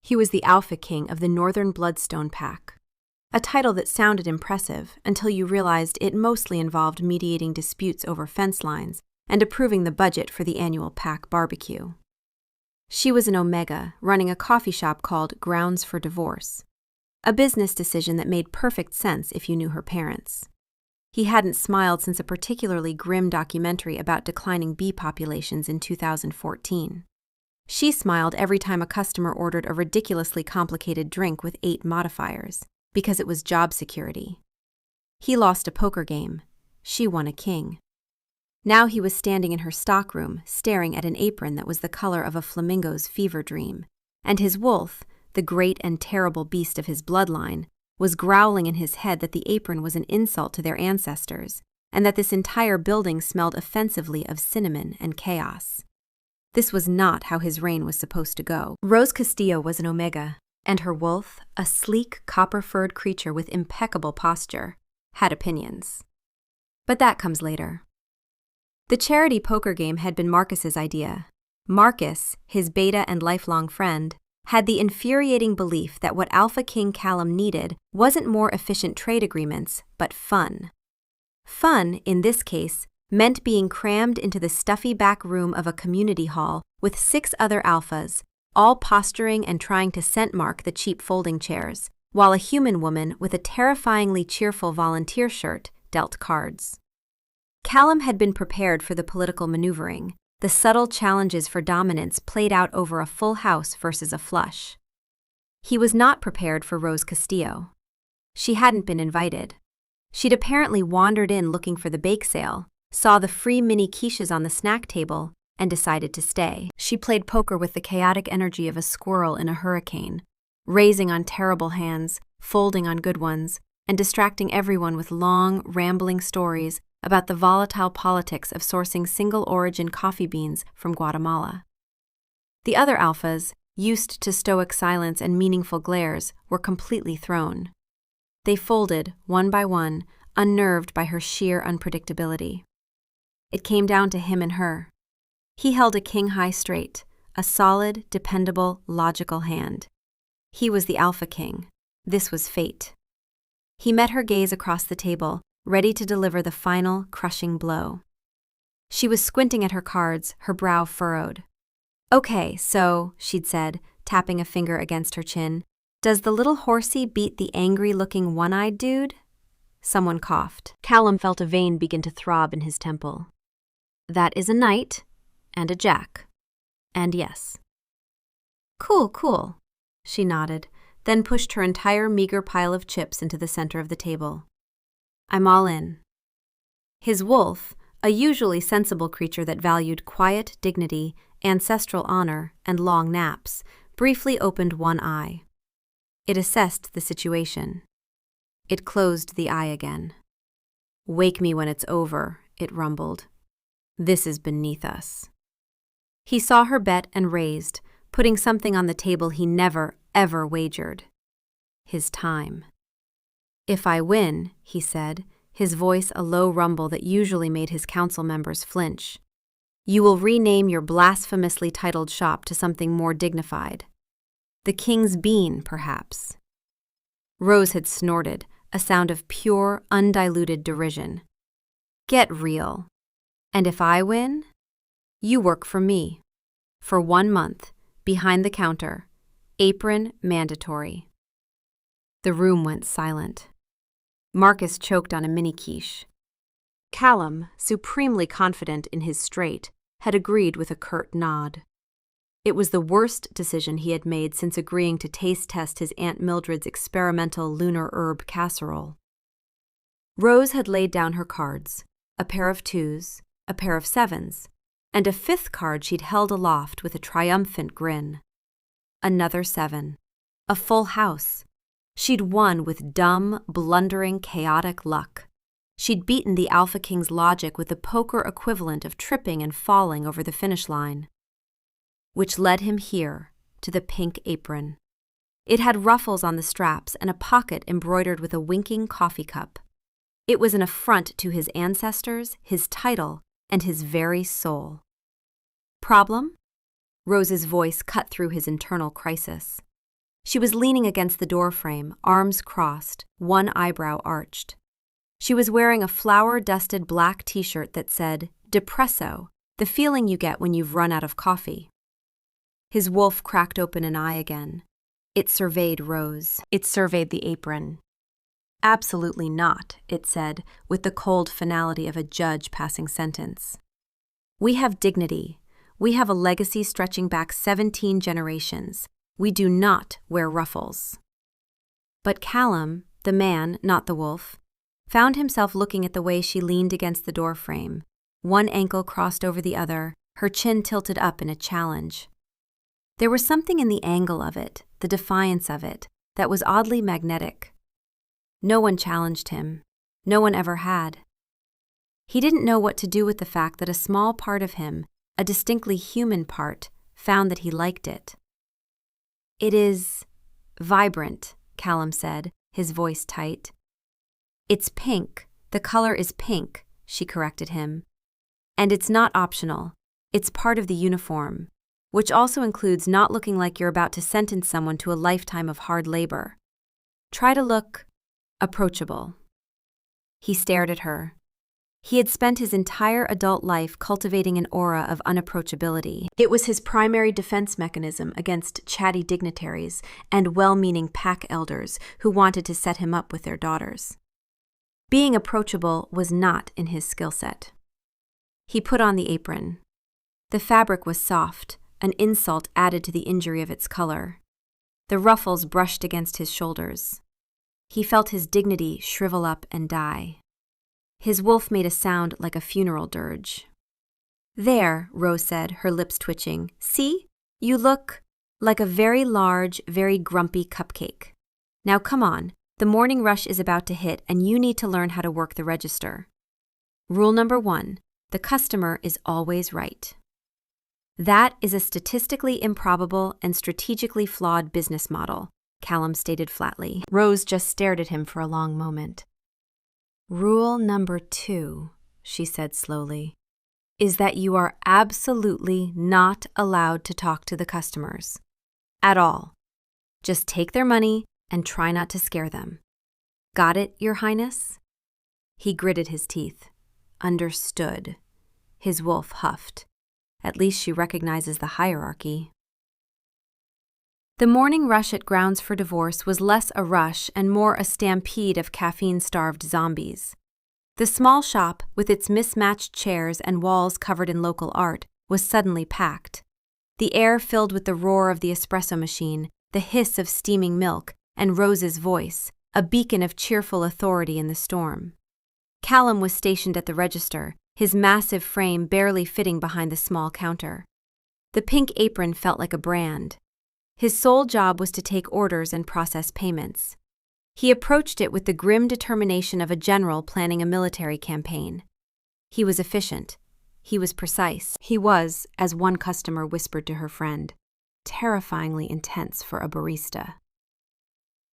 He was the Alpha King of the Northern Bloodstone Pack, a title that sounded impressive until you realized it mostly involved mediating disputes over fence lines and approving the budget for the annual pack barbecue. She was an Omega, running a coffee shop called Grounds for Divorce, a business decision that made perfect sense if you knew her parents. He hadn't smiled since a particularly grim documentary about declining bee populations in 2014. She smiled every time a customer ordered a ridiculously complicated drink with 8 modifiers, because it was job security. He lost a poker game. She won a king. Now he was standing in her stockroom, staring at an apron that was the color of a flamingo's fever dream, and his wolf, the great and terrible beast of his bloodline, was growling in his head that the apron was an insult to their ancestors, and that this entire building smelled offensively of cinnamon and chaos. This was not how his reign was supposed to go. Rose Castillo was an Omega, and her wolf, a sleek, copper-furred creature with impeccable posture, had opinions. But that comes later. The charity poker game had been Marcus's idea. Marcus, his beta and lifelong friend, had the infuriating belief that what Alpha King Callum needed wasn't more efficient trade agreements, but fun. Fun, in this case, meant being crammed into the stuffy back room of a community hall with 6 other alphas, all posturing and trying to scent mark the cheap folding chairs, while a human woman with a terrifyingly cheerful volunteer shirt dealt cards. Callum had been prepared for the political maneuvering, the subtle challenges for dominance played out over a full house versus a flush. He was not prepared for Rose Castillo. She hadn't been invited. She'd apparently wandered in looking for the bake sale, saw the free mini quiches on the snack table, and decided to stay. She played poker with the chaotic energy of a squirrel in a hurricane, raising on terrible hands, folding on good ones, and distracting everyone with long, rambling stories about the volatile politics of sourcing single-origin coffee beans from Guatemala. The other alphas, used to stoic silence and meaningful glares, were completely thrown. They folded, one by one, unnerved by her sheer unpredictability. It came down to him and her. He held a king-high straight, a solid, dependable, logical hand. He was the Alpha King. This was fate. He met her gaze across the table, ready to deliver the final, crushing blow. She was squinting at her cards, her brow furrowed. "Okay, so," she'd said, tapping a finger against her chin, "does the little horsey beat the angry-looking one-eyed dude?" Someone coughed. Callum felt a vein begin to throb in his temple. "That is a knight, and a jack. And yes." Cool, she nodded, then pushed her entire meager pile of chips into the center of the table. "I'm all in." His wolf, a usually sensible creature that valued quiet dignity, ancestral honor, and long naps, briefly opened one eye. It assessed the situation. It closed the eye again. "Wake me when it's over," it rumbled. "This is beneath us." He saw her bet and raised, putting something on the table he never, ever wagered. His time. "If I win," he said, his voice a low rumble that usually made his council members flinch, "you will rename your blasphemously titled shop to something more dignified. The King's Bean, perhaps." Rose had snorted, a sound of pure, undiluted derision. "Get real. And if I win? You work for me. For 1 month, behind the counter. Apron mandatory." The room went silent. Marcus choked on a mini quiche. Callum, supremely confident in his straight, had agreed with a curt nod. It was the worst decision he had made since agreeing to taste test his Aunt Mildred's experimental lunar herb casserole. Rose had laid down her cards, a pair of 2s, a pair of 7s, and a 5th card she'd held aloft with a triumphant grin. Another 7. A full house. She'd won with dumb, blundering, chaotic luck. She'd beaten the Alpha King's logic with the poker equivalent of tripping and falling over the finish line. Which led him here, to the pink apron. It had ruffles on the straps and a pocket embroidered with a winking coffee cup. It was an affront to his ancestors, his title, and his very soul. Problem? Rose's voice cut through his internal crisis. She was leaning against the doorframe, arms crossed, one eyebrow arched. She was wearing a flour-dusted black t-shirt that said, "Depresso," the feeling you get when you've run out of coffee. His wolf cracked open an eye again. It surveyed Rose. It surveyed the apron. "Absolutely not," it said, with the cold finality of a judge passing sentence. "We have dignity. We have a legacy stretching back 17 generations. We do not wear ruffles." But Callum, the man, not the wolf, found himself looking at the way she leaned against the doorframe, one ankle crossed over the other, her chin tilted up in a challenge. There was something in the angle of it, the defiance of it, that was oddly magnetic. No one challenged him. No one ever had. He didn't know what to do with the fact that a small part of him, a distinctly human part, found that he liked it. "It is vibrant," Callum said, his voice tight. "It's pink. The color is pink," she corrected him. "And it's not optional. It's part of the uniform, which also includes not looking like you're about to sentence someone to a lifetime of hard labor. Try to look approachable." He stared at her. He had spent his entire adult life cultivating an aura of unapproachability. It was his primary defense mechanism against chatty dignitaries and well-meaning pack elders who wanted to set him up with their daughters. Being approachable was not in his skill set. He put on the apron. The fabric was soft, an insult added to the injury of its color. The ruffles brushed against his shoulders. He felt his dignity shrivel up and die. His wolf made a sound like a funeral dirge. "There," Rose said, her lips twitching. "See? You look like a very large, very grumpy cupcake. Now come on, the morning rush is about to hit and you need to learn how to work the register. Rule number 1, the customer is always right." "That is a statistically improbable and strategically flawed business model," Callum stated flatly. Rose just stared at him for a long moment. "Rule number 2, she said slowly, is that you are absolutely not allowed to talk to the customers. At all. Just take their money and try not to scare them. Got it, Your Highness?" He gritted his teeth. "Understood." His wolf huffed. At least she recognizes the hierarchy. The morning rush at Grounds for Divorce was less a rush and more a stampede of caffeine-starved zombies. The small shop, with its mismatched chairs and walls covered in local art, was suddenly packed. The air filled with the roar of the espresso machine, the hiss of steaming milk, and Rose's voice, a beacon of cheerful authority in the storm. Callum was stationed at the register, his massive frame barely fitting behind the small counter. The pink apron felt like a brand. His sole job was to take orders and process payments. He approached it with the grim determination of a general planning a military campaign. He was efficient. He was precise. He was, as one customer whispered to her friend, terrifyingly intense for a barista.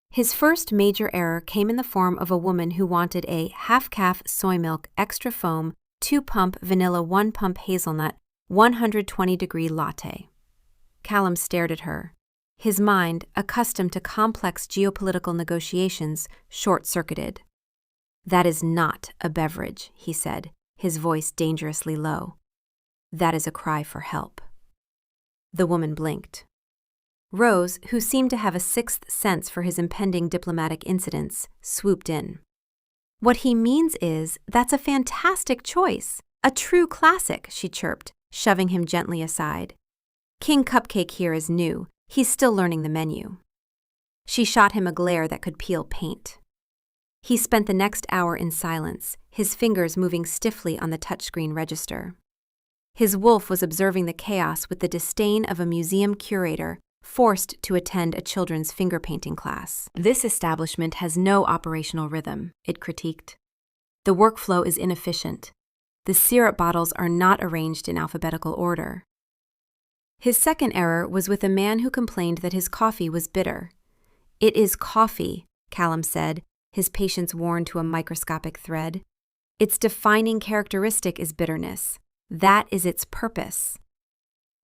His first major error came in the form of a woman who wanted a half-calf soy milk extra foam 2-pump vanilla 1-pump hazelnut 120-degree latte. Callum stared at her. His mind, accustomed to complex geopolitical negotiations, short-circuited. "That is not a beverage," he said, his voice dangerously low. "That is a cry for help." The woman blinked. Rose, who seemed to have a sixth sense for his impending diplomatic incidents, swooped in. "What he means is, that's a fantastic choice, a true classic," she chirped, shoving him gently aside. "King Cupcake here is new. He's still learning the menu." She shot him a glare that could peel paint. He spent the next hour in silence, his fingers moving stiffly on the touchscreen register. His wolf was observing the chaos with the disdain of a museum curator forced to attend a children's finger painting class. "This establishment has no operational rhythm," it critiqued. "The workflow is inefficient. The syrup bottles are not arranged in alphabetical order." His second error was with a man who complained that his coffee was bitter. "It is coffee," Callum said, his patience worn to a microscopic thread. "Its defining characteristic is bitterness. That is its purpose."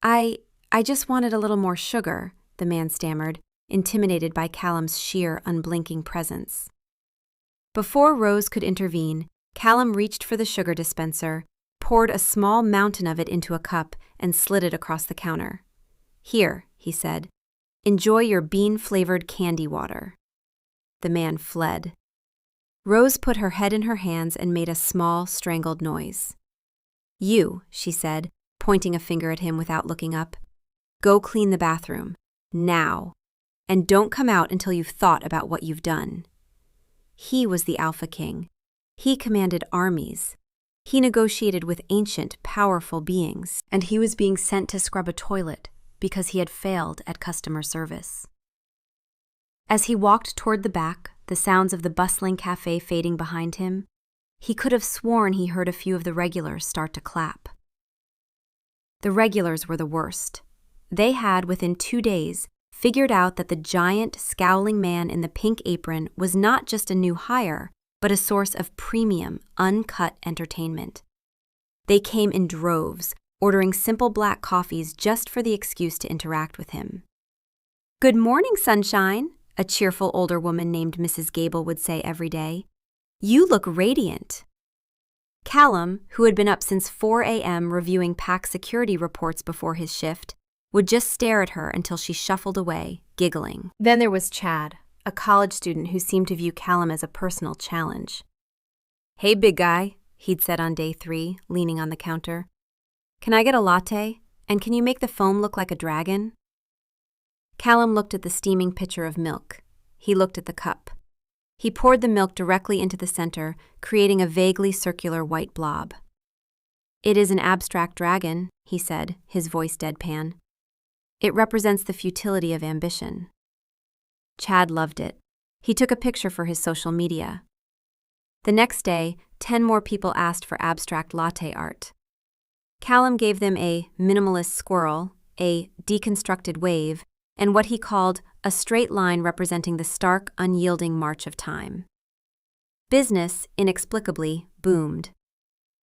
I just wanted a little more sugar," the man stammered, intimidated by Callum's sheer, unblinking presence. Before Rose could intervene, Callum reached for the sugar dispenser, poured a small mountain of it into a cup, and slid it across the counter. "Here," he said. "Enjoy your bean-flavored candy water." The man fled. Rose put her head in her hands and made a small, strangled noise. "You," she said, pointing a finger at him without looking up. "Go clean the bathroom. Now. And don't come out until you've thought about what you've done." He was the Alpha King. He commanded armies. He negotiated with ancient, powerful beings, and he was being sent to scrub a toilet because he had failed at customer service. As he walked toward the back, the sounds of the bustling cafe fading behind him, he could have sworn he heard a few of the regulars start to clap. The regulars were the worst. They had, within 2 days, figured out that the giant, scowling man in the pink apron was not just a new hire, but a source of premium, uncut entertainment. They came in droves, ordering simple black coffees just for the excuse to interact with him. "Good morning, sunshine," a cheerful older woman named Mrs. Gable would say every day. "You look radiant." Callum, who had been up since 4 a.m. reviewing pack security reports before his shift, would just stare at her until she shuffled away, giggling. Then there was Chad, a college student who seemed to view Callum as a personal challenge. "Hey, big guy," he'd said on day 3, leaning on the counter. "Can I get a latte? And can you make the foam look like a dragon?" Callum looked at the steaming pitcher of milk. He looked at the cup. He poured the milk directly into the center, creating a vaguely circular white blob. "It is an abstract dragon," he said, his voice deadpan. "It represents the futility of ambition." Chad loved it. He took a picture for his social media. The next day, 10 more people asked for abstract latte art. Callum gave them a minimalist squirrel, a deconstructed wave, and what he called a straight line representing the stark, unyielding march of time. Business, inexplicably, boomed.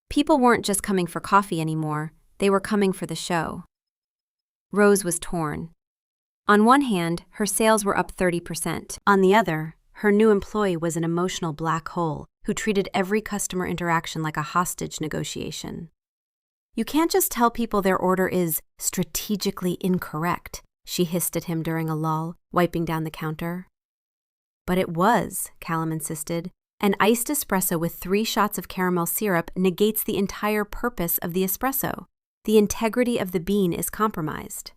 People weren't just coming for coffee anymore, they were coming for the show. Rose was torn. On one hand, her sales were up 30%. On the other, her new employee was an emotional black hole who treated every customer interaction like a hostage negotiation. "You can't just tell people their order is strategically incorrect," she hissed at him during a lull, wiping down the counter. "But it was," Callum insisted. "An iced espresso with 3 shots of caramel syrup negates the entire purpose of the espresso. The integrity of the bean is compromised."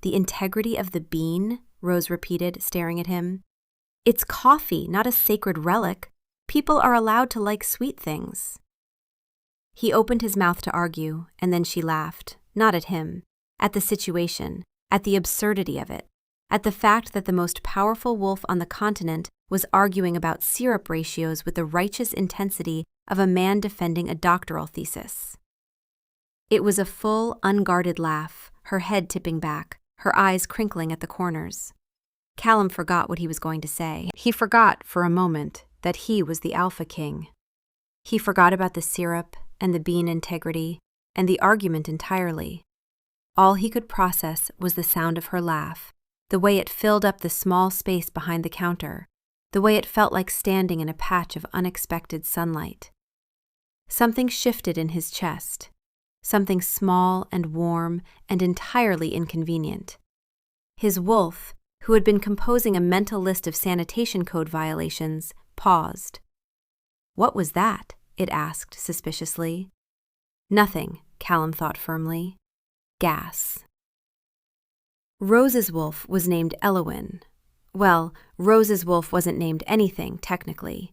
"The integrity of the bean?" Rose repeated, staring at him. "It's coffee, not a sacred relic. People are allowed to like sweet things." He opened his mouth to argue, and then she laughed, not at him, at the situation, at the absurdity of it, at the fact that the most powerful wolf on the continent was arguing about syrup ratios with the righteous intensity of a man defending a doctoral thesis. It was a full, unguarded laugh, her head tipping back, her eyes crinkling at the corners. Callum forgot what he was going to say. He forgot, for a moment, that he was the Alpha King. He forgot about the syrup and the bean integrity and the argument entirely. All he could process was the sound of her laugh, the way it filled up the small space behind the counter, the way it felt like standing in a patch of unexpected sunlight. Something shifted in his chest, something small and warm and entirely inconvenient. His wolf, who had been composing a mental list of sanitation code violations, paused. "What was that?" it asked suspiciously. "Nothing," Callum thought firmly. "Gas." Rose's wolf was named Elowin. Well, Rose's wolf wasn't named anything, technically.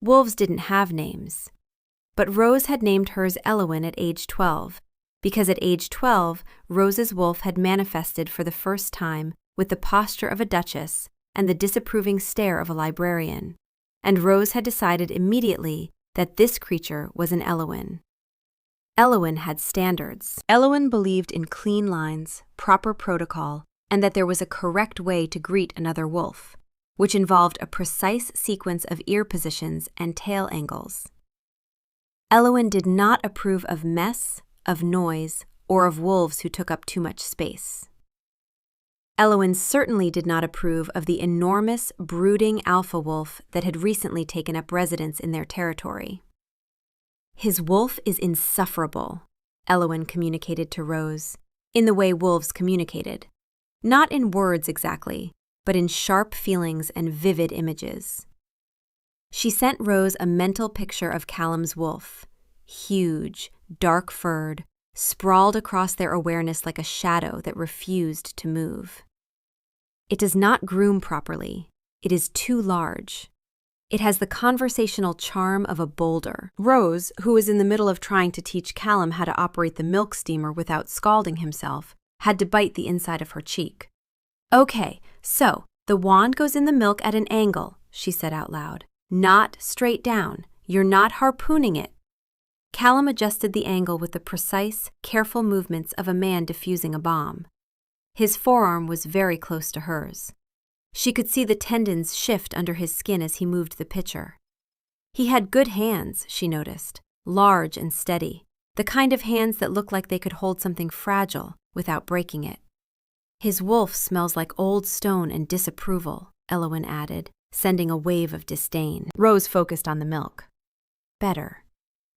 Wolves didn't have names. But Rose had named hers Elowin at age 12, because at age 12, Rose's wolf had manifested for the first time with the posture of a duchess and the disapproving stare of a librarian, and Rose had decided immediately that this creature was an Elowin. Elowin had standards. Elowin believed in clean lines, proper protocol, and that there was a correct way to greet another wolf, which involved a precise sequence of ear positions and tail angles. Elowin did not approve of mess, of noise, or of wolves who took up too much space. Elowen certainly did not approve of the enormous, brooding alpha wolf that had recently taken up residence in their territory. "His wolf is insufferable," Elowen communicated to Rose, in the way wolves communicated. Not in words exactly, but in sharp feelings and vivid images. She sent Rose a mental picture of Callum's wolf, huge, dark-furred, sprawled across their awareness like a shadow that refused to move. "It does not groom properly. It is too large. It has the conversational charm of a boulder." Rose, who was in the middle of trying to teach Callum how to operate the milk steamer without scalding himself, had to bite the inside of her cheek. "Okay, so the wand goes in the milk at an angle," she said out loud. "Not straight down. You're not harpooning it." Callum adjusted the angle with the precise, careful movements of a man defusing a bomb. His forearm was very close to hers. She could see the tendons shift under his skin as he moved the pitcher. He had good hands, she noticed, large and steady, the kind of hands that looked like they could hold something fragile without breaking it. "His wolf smells like old stone and disapproval," Elowen added, sending a wave of disdain. Rose focused on the milk. "Better.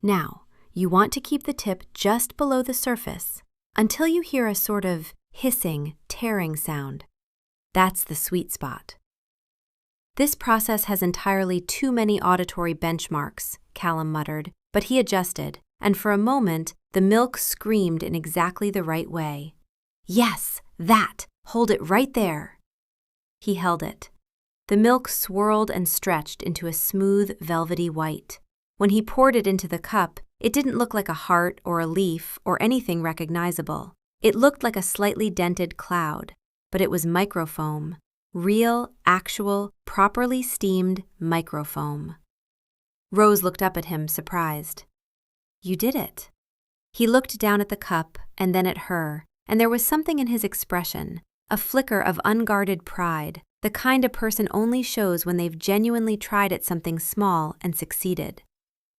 Now, you want to keep the tip just below the surface until you hear a sort of hissing, tearing sound. That's the sweet spot." "This process has entirely too many auditory benchmarks," Callum muttered, but he adjusted, and for a moment, the milk screamed in exactly the right way. "Yes, that! Hold it right there." He held it. The milk swirled and stretched into a smooth, velvety white. When he poured it into the cup, it didn't look like a heart or a leaf or anything recognizable. It looked like a slightly dented cloud, but it was microfoam. Real, actual, properly steamed microfoam. Rose looked up at him, surprised. "You did it." He looked down at the cup and then at her, and there was something in his expression, a flicker of unguarded pride, the kind a person only shows when they've genuinely tried at something small and succeeded.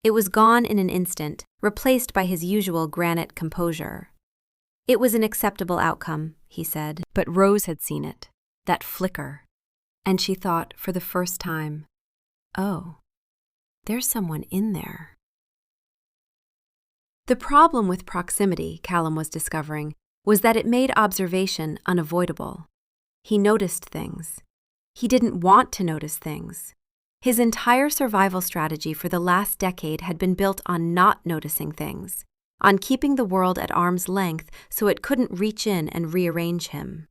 It was gone in an instant, replaced by his usual granite composure. "It was an acceptable outcome," he said, but Rose had seen it, that flicker, and she thought for the first time, "Oh, there's someone in there." The problem with proximity, Callum was discovering, was that it made observation unavoidable. He noticed things. He didn't want to notice things. His entire survival strategy for the last decade had been built on not noticing things, on keeping the world at arm's length so it couldn't reach in and rearrange him.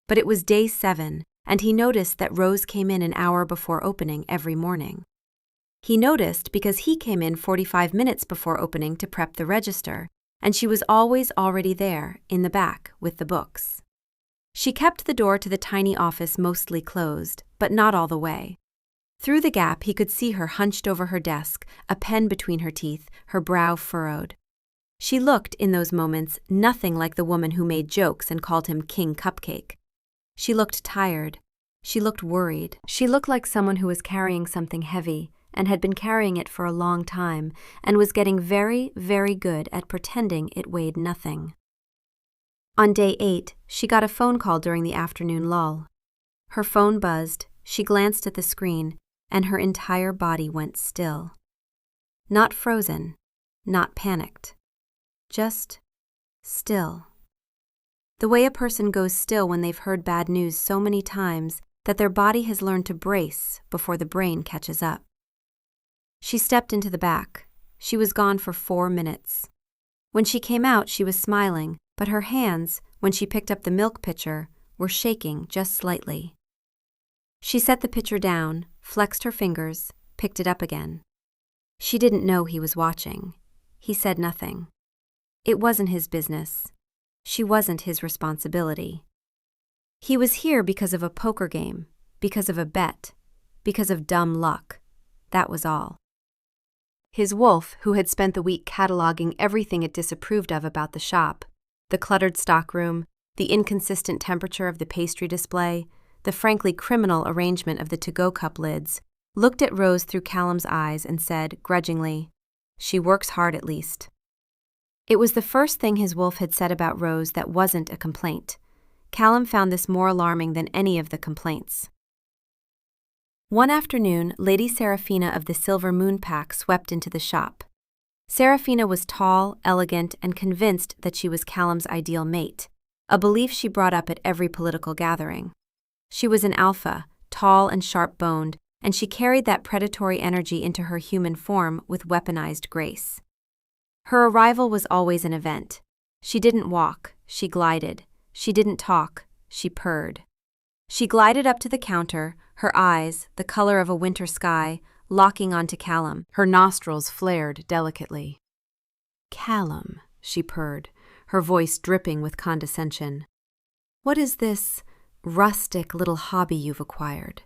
But it was day 7, and he noticed that Rose came in an hour before opening every morning. He noticed because he came in 45 minutes before opening to prep the register, and she was always already there, in the back, with the books. She kept the door to the tiny office mostly closed, but not all the way. Through the gap he could see her hunched over her desk, a pen between her teeth, her brow furrowed. She looked, in those moments, nothing like the woman who made jokes and called him King Cupcake. She looked tired. She looked worried. She looked like someone who was carrying something heavy, and had been carrying it for a long time, and was getting very, very good at pretending it weighed nothing. On day 8, she got a phone call during the afternoon lull. Her phone buzzed, she glanced at the screen, and her entire body went still. Not frozen, not panicked. Just still. The way a person goes still when they've heard bad news so many times that their body has learned to brace before the brain catches up. She stepped into the back. She was gone for 4 minutes. When she came out, she was smiling, but her hands, when she picked up the milk pitcher, were shaking just slightly. She set the pitcher down, flexed her fingers, picked it up again. She didn't know he was watching. He said nothing. It wasn't his business. She wasn't his responsibility. He was here because of a poker game, because of a bet, because of dumb luck. That was all. His wolf, who had spent the week cataloging everything it disapproved of about the shop, the cluttered stockroom, the inconsistent temperature of the pastry display, the frankly criminal arrangement of the to-go cup lids, looked at Rose through Callum's eyes and said, grudgingly, "She works hard at least." It was the first thing his wolf had said about Rose that wasn't a complaint. Callum found this more alarming than any of the complaints. One afternoon, Lady Seraphina of the Silver Moon Pack swept into the shop. Seraphina was tall, elegant, and convinced that she was Callum's ideal mate, a belief she brought up at every political gathering. She was an alpha, tall and sharp-boned, and she carried that predatory energy into her human form with weaponized grace. Her arrival was always an event. She didn't walk, she glided. She didn't talk, she purred. She glided up to the counter, her eyes, the color of a winter sky, locking onto Callum. Her nostrils flared delicately. "Callum," she purred, her voice dripping with condescension. "What is this rustic little hobby you've acquired?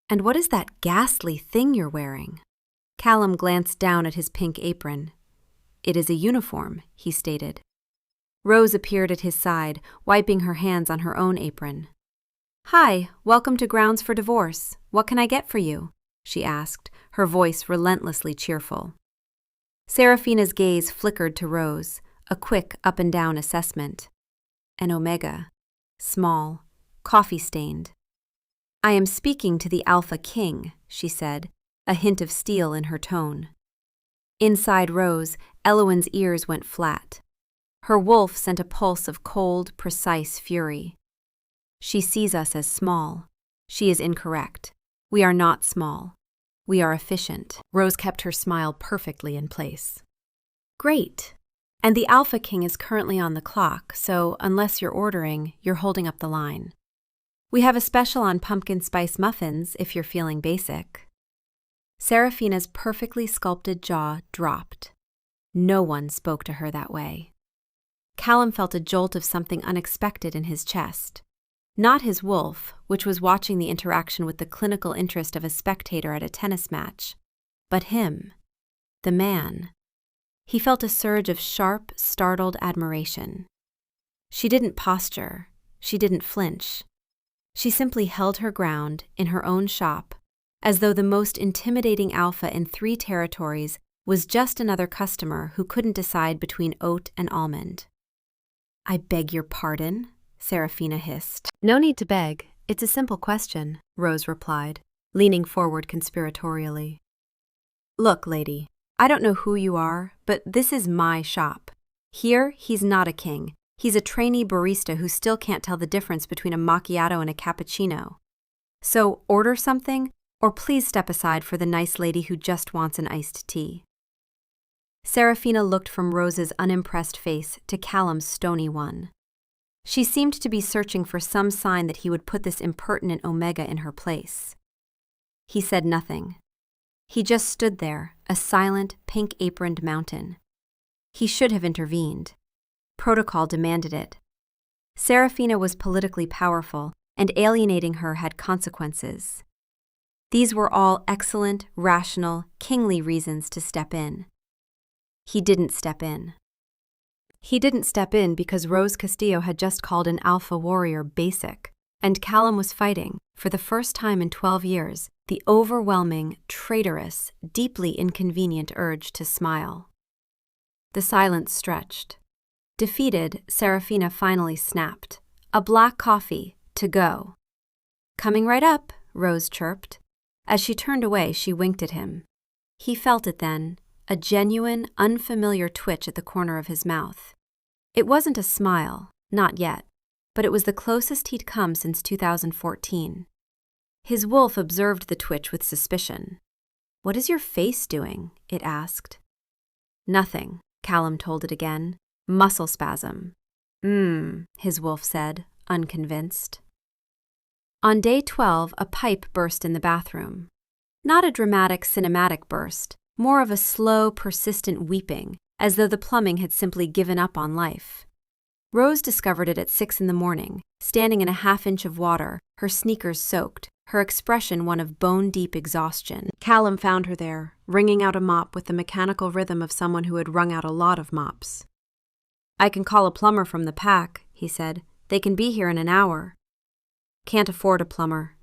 And what is that ghastly thing you're wearing?" Callum glanced down at his pink apron. "It is a uniform," he stated. Rose appeared at his side, wiping her hands on her own apron. "Hi, welcome to Grounds for Divorce. What can I get for you?" she asked, her voice relentlessly cheerful. Seraphina's gaze flickered to Rose, a quick up-and-down assessment. An omega. Small. Coffee-stained. "I am speaking to the Alpha King," she said, a hint of steel in her tone. Inside Rose, Elowen's ears went flat. Her wolf sent a pulse of cold, precise fury. "She sees us as small. She is incorrect. We are not small. We are efficient." Rose kept her smile perfectly in place. "Great. And the Alpha King is currently on the clock, so unless you're ordering, you're holding up the line. We have a special on pumpkin spice muffins if you're feeling basic." Seraphina's perfectly sculpted jaw dropped. No one spoke to her that way. Callum felt a jolt of something unexpected in his chest. Not his wolf, which was watching the interaction with the clinical interest of a spectator at a tennis match, but him, the man. He felt a surge of sharp, startled admiration. She didn't posture. She didn't flinch. She simply held her ground in her own shop, as though the most intimidating alpha in 3 territories was just another customer who couldn't decide between oat and almond. "I beg your pardon?" Seraphina hissed. "No need to beg. It's a simple question," Rose replied, leaning forward conspiratorially. "Look, lady, I don't know who you are, but this is my shop. Here, he's not a king. He's a trainee barista who still can't tell the difference between a macchiato and a cappuccino. So order something, or please step aside for the nice lady who just wants an iced tea." Seraphina looked from Rose's unimpressed face to Callum's stony one. She seemed to be searching for some sign that he would put this impertinent omega in her place. He said nothing. He just stood there, a silent, pink-aproned mountain. He should have intervened. Protocol demanded it. Seraphina was politically powerful, and alienating her had consequences. These were all excellent, rational, kingly reasons to step in. He didn't step in. He didn't step in because Rose Castillo had just called an alpha warrior basic, and Callum was fighting, for the first time in 12 years, the overwhelming, traitorous, deeply inconvenient urge to smile. The silence stretched. Defeated, Seraphina finally snapped. "A black coffee, to go." "Coming right up," Rose chirped. As she turned away, she winked at him. He felt it then, a genuine, unfamiliar twitch at the corner of his mouth. It wasn't a smile, not yet, but it was the closest he'd come since 2014. His wolf observed the twitch with suspicion. "What is your face doing?" it asked. "Nothing," Callum told it again. "Muscle spasm." His wolf said, unconvinced. On day 12, a pipe burst in the bathroom. Not a dramatic, cinematic burst, more of a slow, persistent weeping, as though the plumbing had simply given up on life. Rose discovered it at 6 a.m, standing in a half-inch of water, her sneakers soaked, her expression one of bone-deep exhaustion. Callum found her there, wringing out a mop with the mechanical rhythm of someone who had wrung out a lot of mops. "I can call a plumber from the pack," he said. "They can be here in an hour." "Can't afford a plumber."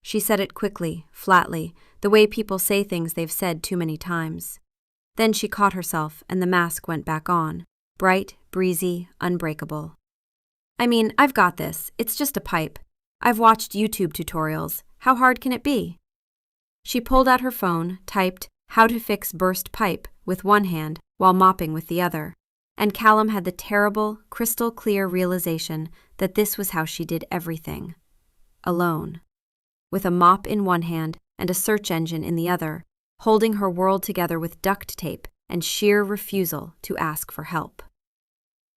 She said it quickly, flatly, the way people say things they've said too many times. Then she caught herself, and the mask went back on, bright, breezy, unbreakable. I mean, I've got this. It's just a pipe. I've watched YouTube tutorials. How hard can it be? She pulled out her phone, typed, "How to fix burst pipe," with one hand while mopping with the other, and Callum had the terrible, crystal-clear realization that this was how she did everything. Alone. With a mop in one hand and a search engine in the other, holding her world together with duct tape and sheer refusal to ask for help.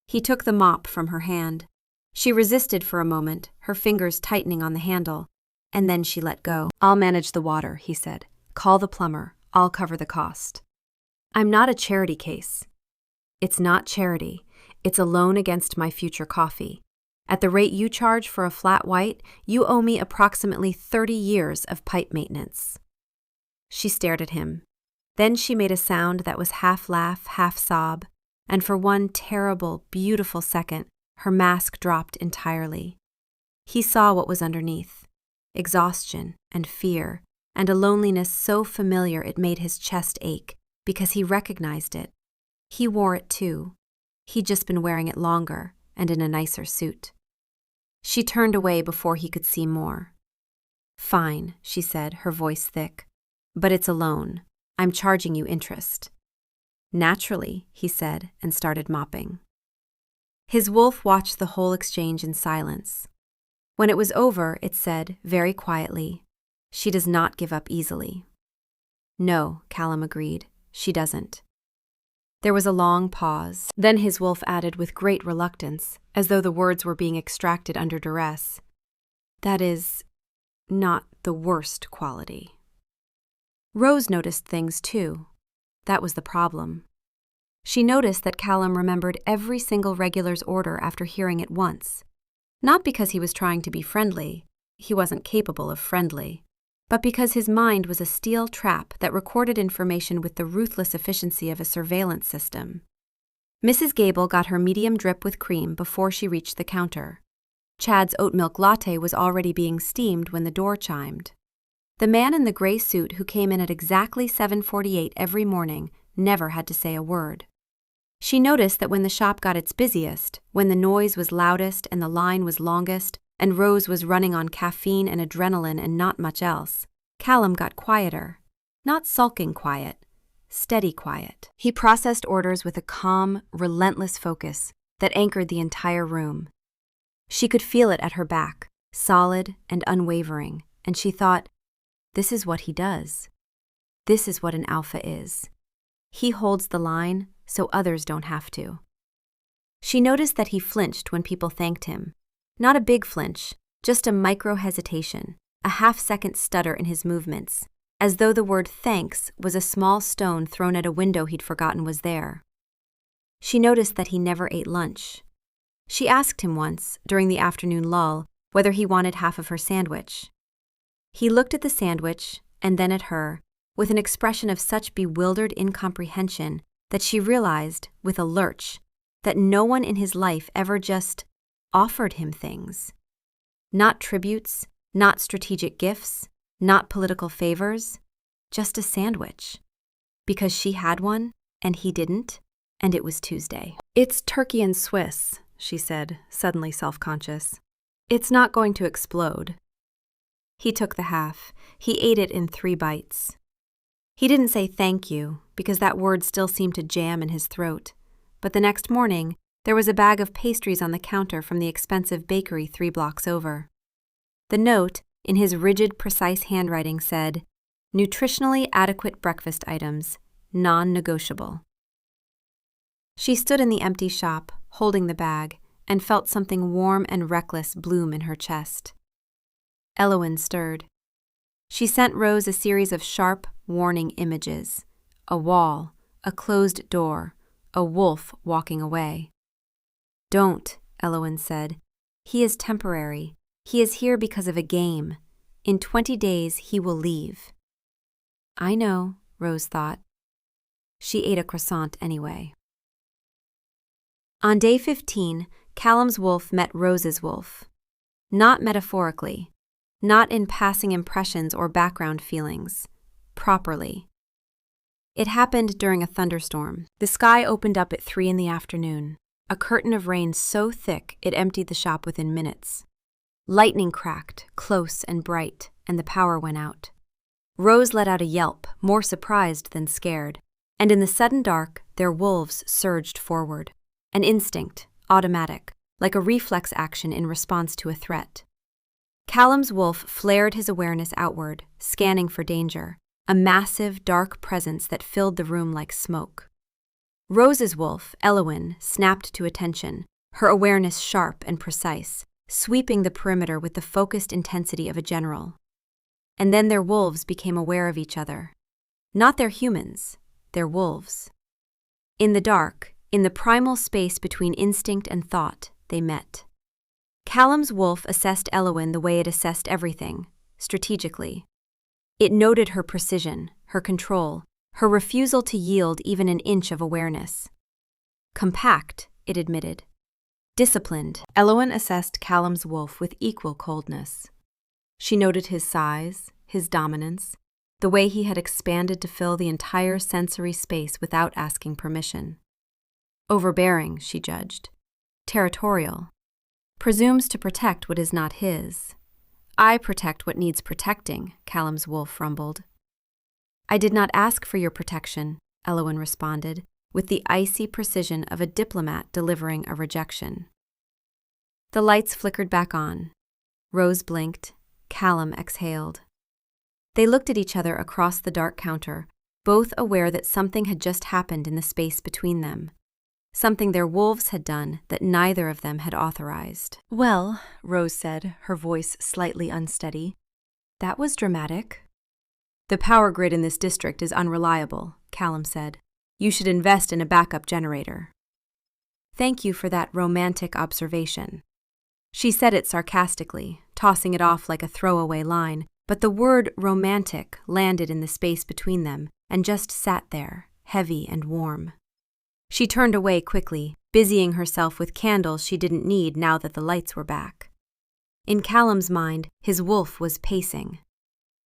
He took the mop from her hand. She resisted for a moment, her fingers tightening on the handle, and then she let go. "I'll manage the water," he said. "Call the plumber. I'll cover the cost." "I'm not a charity case." "It's not charity. It's a loan against my future coffee. At the rate you charge for a flat white, you owe me approximately 30 years of pipe maintenance." She stared at him. Then she made a sound that was half laugh, half sob, and for one terrible, beautiful second, her mask dropped entirely. He saw what was underneath: exhaustion and fear, and a loneliness so familiar it made his chest ache, because he recognized it. He wore it too. He'd just been wearing it longer, and in a nicer suit. She turned away before he could see more. "Fine," she said, her voice thick. "But it's a loan. I'm charging you interest." "Naturally," he said, and started mopping. His wolf watched the whole exchange in silence. When it was over, it said, very quietly, "She does not give up easily." "No," Callum agreed, "she doesn't." There was a long pause. Then his wolf added with great reluctance, as though the words were being extracted under duress, "That is, not the worst quality." Rose noticed things too. That was the problem. She noticed that Callum remembered every single regular's order after hearing it once. Not because he was trying to be friendly, he wasn't capable of friendly, but because his mind was a steel trap that recorded information with the ruthless efficiency of a surveillance system. Mrs. Gable got her medium drip with cream before she reached the counter. Chad's oat milk latte was already being steamed when the door chimed. The man in the gray suit who came in at exactly 7:48 every morning never had to say a word. She noticed that when the shop got its busiest, when the noise was loudest and the line was longest, and Rose was running on caffeine and adrenaline and not much else, Callum got quieter. Not sulking quiet, steady quiet. He processed orders with a calm, relentless focus that anchored the entire room. She could feel it at her back, solid and unwavering, and she thought, this is what he does. This is what an alpha is. He holds the line so others don't have to. She noticed that he flinched when people thanked him. Not a big flinch, just a micro-hesitation, a half-second stutter in his movements, as though the word thanks was a small stone thrown at a window he'd forgotten was there. She noticed that he never ate lunch. She asked him once, during the afternoon lull, whether he wanted half of her sandwich. He looked at the sandwich, and then at her, with an expression of such bewildered incomprehension that she realized, with a lurch, that no one in his life ever just offered him things. Not tributes, not strategic gifts, not political favors, just a sandwich. Because she had one, and he didn't, and it was Tuesday. "It's turkey and Swiss," she said, suddenly self-conscious. "It's not going to explode." He took the half. He ate it in 3 bites. He didn't say thank you, because that word still seemed to jam in his throat. But the next morning, there was a bag of pastries on the counter from the expensive bakery 3 blocks over. The note, in his rigid, precise handwriting, said, "Nutritionally adequate breakfast items, non-negotiable." She stood in the empty shop, holding the bag, and felt something warm and reckless bloom in her chest. Elowen stirred. She sent Rose a series of sharp, warning images. A wall, a closed door, a wolf walking away. "Don't," Elowen said. "He is temporary. He is here because of a game. In 20 days, he will leave." "I know," Rose thought. She ate a croissant anyway. On day 15, Callum's wolf met Rose's wolf. Not metaphorically. Not in passing impressions or background feelings. Properly. It happened during a thunderstorm. The sky opened up at 3 in the afternoon. a curtain of rain so thick it emptied the shop within minutes. Lightning cracked, close and bright, and the power went out. Rose let out a yelp, more surprised than scared, and in the sudden dark, their wolves surged forward. An instinct, automatic, like a reflex action in response to a threat. Callum's wolf flared his awareness outward, scanning for danger, a massive, dark presence that filled the room like smoke. Rose's wolf, Elowyn, snapped to attention, her awareness sharp and precise, sweeping the perimeter with the focused intensity of a general. And then their wolves became aware of each other. Not their humans, their wolves. In the dark, in the primal space between instinct and thought, they met. Callum's wolf assessed Elowyn the way it assessed everything, strategically. It noted her precision, her control, her refusal to yield even an inch of awareness. Compact, it admitted. Disciplined, Elowyn assessed Callum's wolf with equal coldness. She noted his size, his dominance, the way he had expanded to fill the entire sensory space without asking permission. Overbearing, she judged. Territorial. Presumes to protect what is not his. I protect what needs protecting, Callum's wolf rumbled. I did not ask for your protection, Elowyn responded, with the icy precision of a diplomat delivering a rejection. The lights flickered back on. Rose blinked. Callum exhaled. They looked at each other across the dark counter, both aware that something had just happened in the space between them. Something their wolves had done that neither of them had authorized. Well, Rose said, her voice slightly unsteady, that was dramatic. The power grid in this district is unreliable, Callum said. You should invest in a backup generator. Thank you for that romantic observation. She said it sarcastically, tossing it off like a throwaway line, but the word romantic landed in the space between them and just sat there, heavy and warm. She turned away quickly, busying herself with candles she didn't need now that the lights were back. In Callum's mind, his wolf was pacing.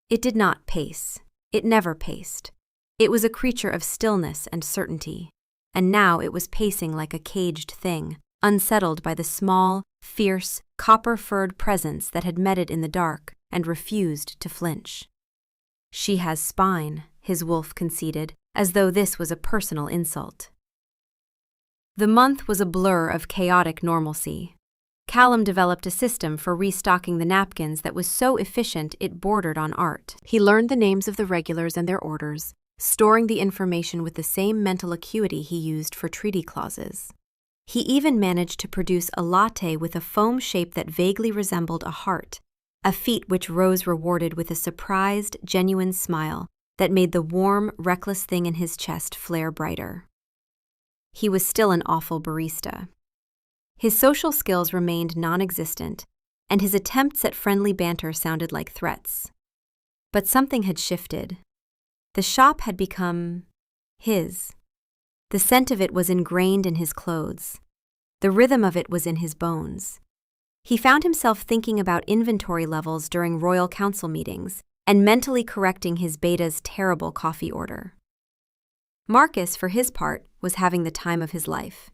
It did not pace. It never paced. It was a creature of stillness and certainty, and now it was pacing like a caged thing, unsettled by the small, fierce, copper-furred presence that had met it in the dark and refused to flinch. She has spine, his wolf conceded, as though this was a personal insult. The month was a blur of chaotic normalcy. Callum developed a system for restocking the napkins that was so efficient it bordered on art. He learned the names of the regulars and their orders, storing the information with the same mental acuity he used for treaty clauses. He even managed to produce a latte with a foam shape that vaguely resembled a heart, a feat which Rose rewarded with a surprised, genuine smile that made the warm, reckless thing in his chest flare brighter. He was still an awful barista. His social skills remained non-existent, and his attempts at friendly banter sounded like threats. But something had shifted. The shop had become his. The scent of it was ingrained in his clothes. The rhythm of it was in his bones. He found himself thinking about inventory levels during Royal Council meetings and mentally correcting his beta's terrible coffee order. Marcus, for his part, was having the time of his life.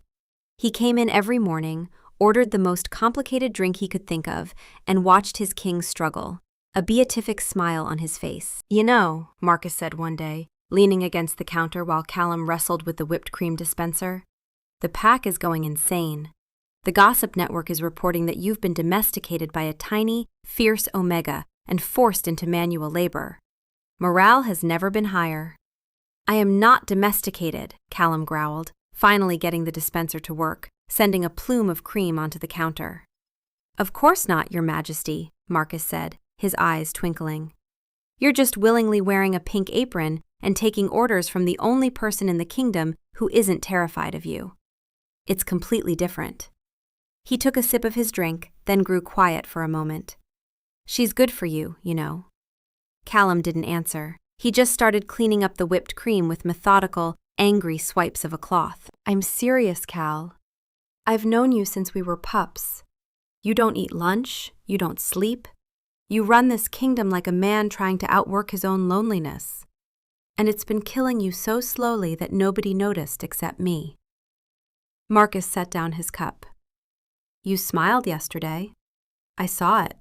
He came in every morning, ordered the most complicated drink he could think of, and watched his king struggle, a beatific smile on his face. You know, Marcus said one day, leaning against the counter while Callum wrestled with the whipped cream dispenser, the pack is going insane. The gossip network is reporting that you've been domesticated by a tiny, fierce omega and forced into manual labor. Morale has never been higher. I am not domesticated, Callum growled, finally getting the dispenser to work, sending a plume of cream onto the counter. Of course not, Your Majesty, Marcus said, his eyes twinkling. You're just willingly wearing a pink apron and taking orders from the only person in the kingdom who isn't terrified of you. It's completely different. He took a sip of his drink, then grew quiet for a moment. She's good for you, you know. Callum didn't answer. He just started cleaning up the whipped cream with methodical, angry swipes of a cloth. I'm serious, Cal. I've known you since we were pups. You don't eat lunch, you don't sleep. You run this kingdom like a man trying to outwork his own loneliness. And it's been killing you so slowly that nobody noticed except me. Marcus set down his cup. You smiled yesterday. I saw it.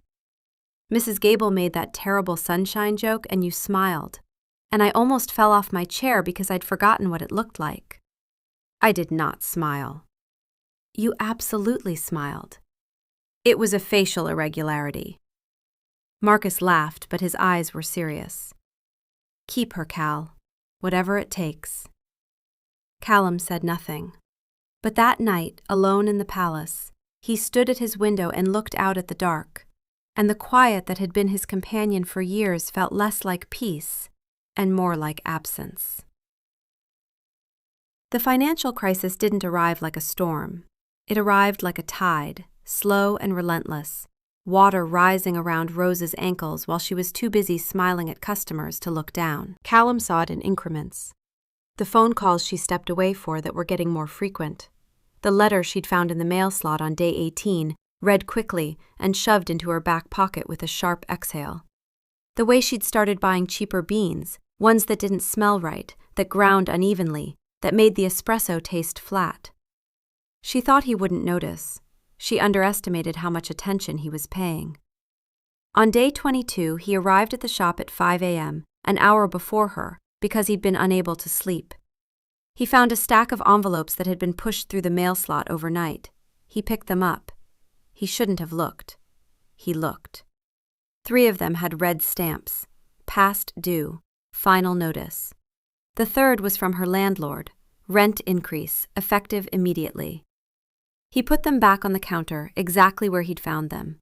Mrs. Gable made that terrible sunshine joke and you smiled, and I almost fell off my chair because I'd forgotten what it looked like. I did not smile. You absolutely smiled. It was a facial irregularity. Marcus laughed, but his eyes were serious. Keep her, Cal. Whatever it takes. Callum said nothing. But that night, alone in the palace, he stood at his window and looked out at the dark, and the quiet that had been his companion for years felt less like peace and more like absence. The financial crisis didn't arrive like a storm. It arrived like a tide, slow and relentless, water rising around Rose's ankles while she was too busy smiling at customers to look down. Callum saw it in increments. The phone calls she stepped away for that were getting more frequent. The letter she'd found in the mail slot on day 18, read quickly and shoved into her back pocket with a sharp exhale. The way she'd started buying cheaper beans, ones that didn't smell right, that ground unevenly, that made the espresso taste flat. She thought he wouldn't notice. She underestimated how much attention he was paying. On day 22, he arrived at the shop at 5 a.m., an hour before her, because he'd been unable to sleep. He found a stack of envelopes that had been pushed through the mail slot overnight. He picked them up. He shouldn't have looked. He looked. 3 of them had red stamps: past due, final notice. The third was from her landlord: rent increase, effective immediately. He put them back on the counter, exactly where he'd found them.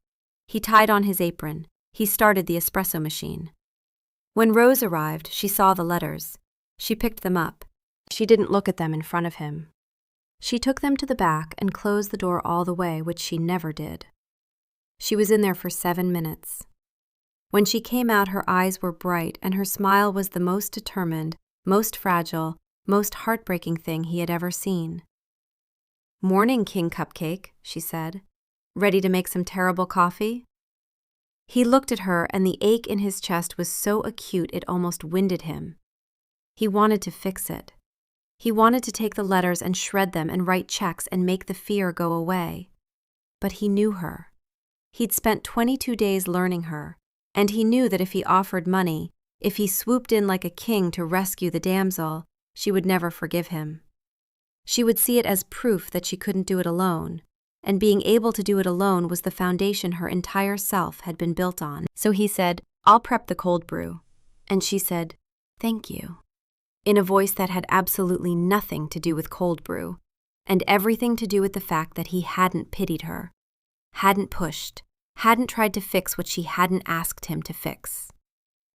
He tied on his apron. He started the espresso machine. When Rose arrived, she saw the letters. She picked them up. She didn't look at them in front of him. She took them to the back and closed the door all the way, which she never did. She was in there for 7 minutes. When she came out, her eyes were bright, and her smile was the most determined, most fragile, most heartbreaking thing he had ever seen. "Morning, King Cupcake," she said. "Ready to make some terrible coffee?" He looked at her, and the ache in his chest was so acute it almost winded him. He wanted to fix it. He wanted to take the letters and shred them and write checks and make the fear go away. But he knew her. He'd spent 22 days learning her, and he knew that if he offered money, if he swooped in like a king to rescue the damsel, she would never forgive him. She would see it as proof that she couldn't do it alone, and being able to do it alone was the foundation her entire self had been built on. So he said, "I'll prep the cold brew." And she said, "Thank you," in a voice that had absolutely nothing to do with cold brew, and everything to do with the fact that he hadn't pitied her, hadn't pushed, hadn't tried to fix what she hadn't asked him to fix.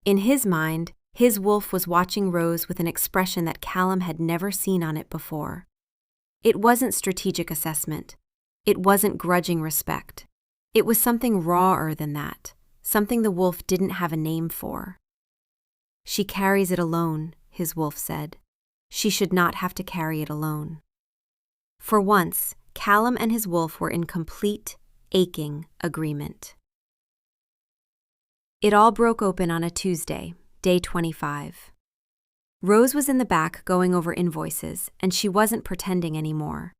In his mind, his wolf was watching Rose with an expression that Callum had never seen on it before. It wasn't strategic assessment. It wasn't grudging respect. It was something rawer than that, something the wolf didn't have a name for. "She carries it alone," his wolf said. "She should not have to carry it alone." For once, Callum and his wolf were in complete, aching agreement. It all broke open on a Tuesday, day 25. Rose was in the back going over invoices, and she wasn't pretending anymore.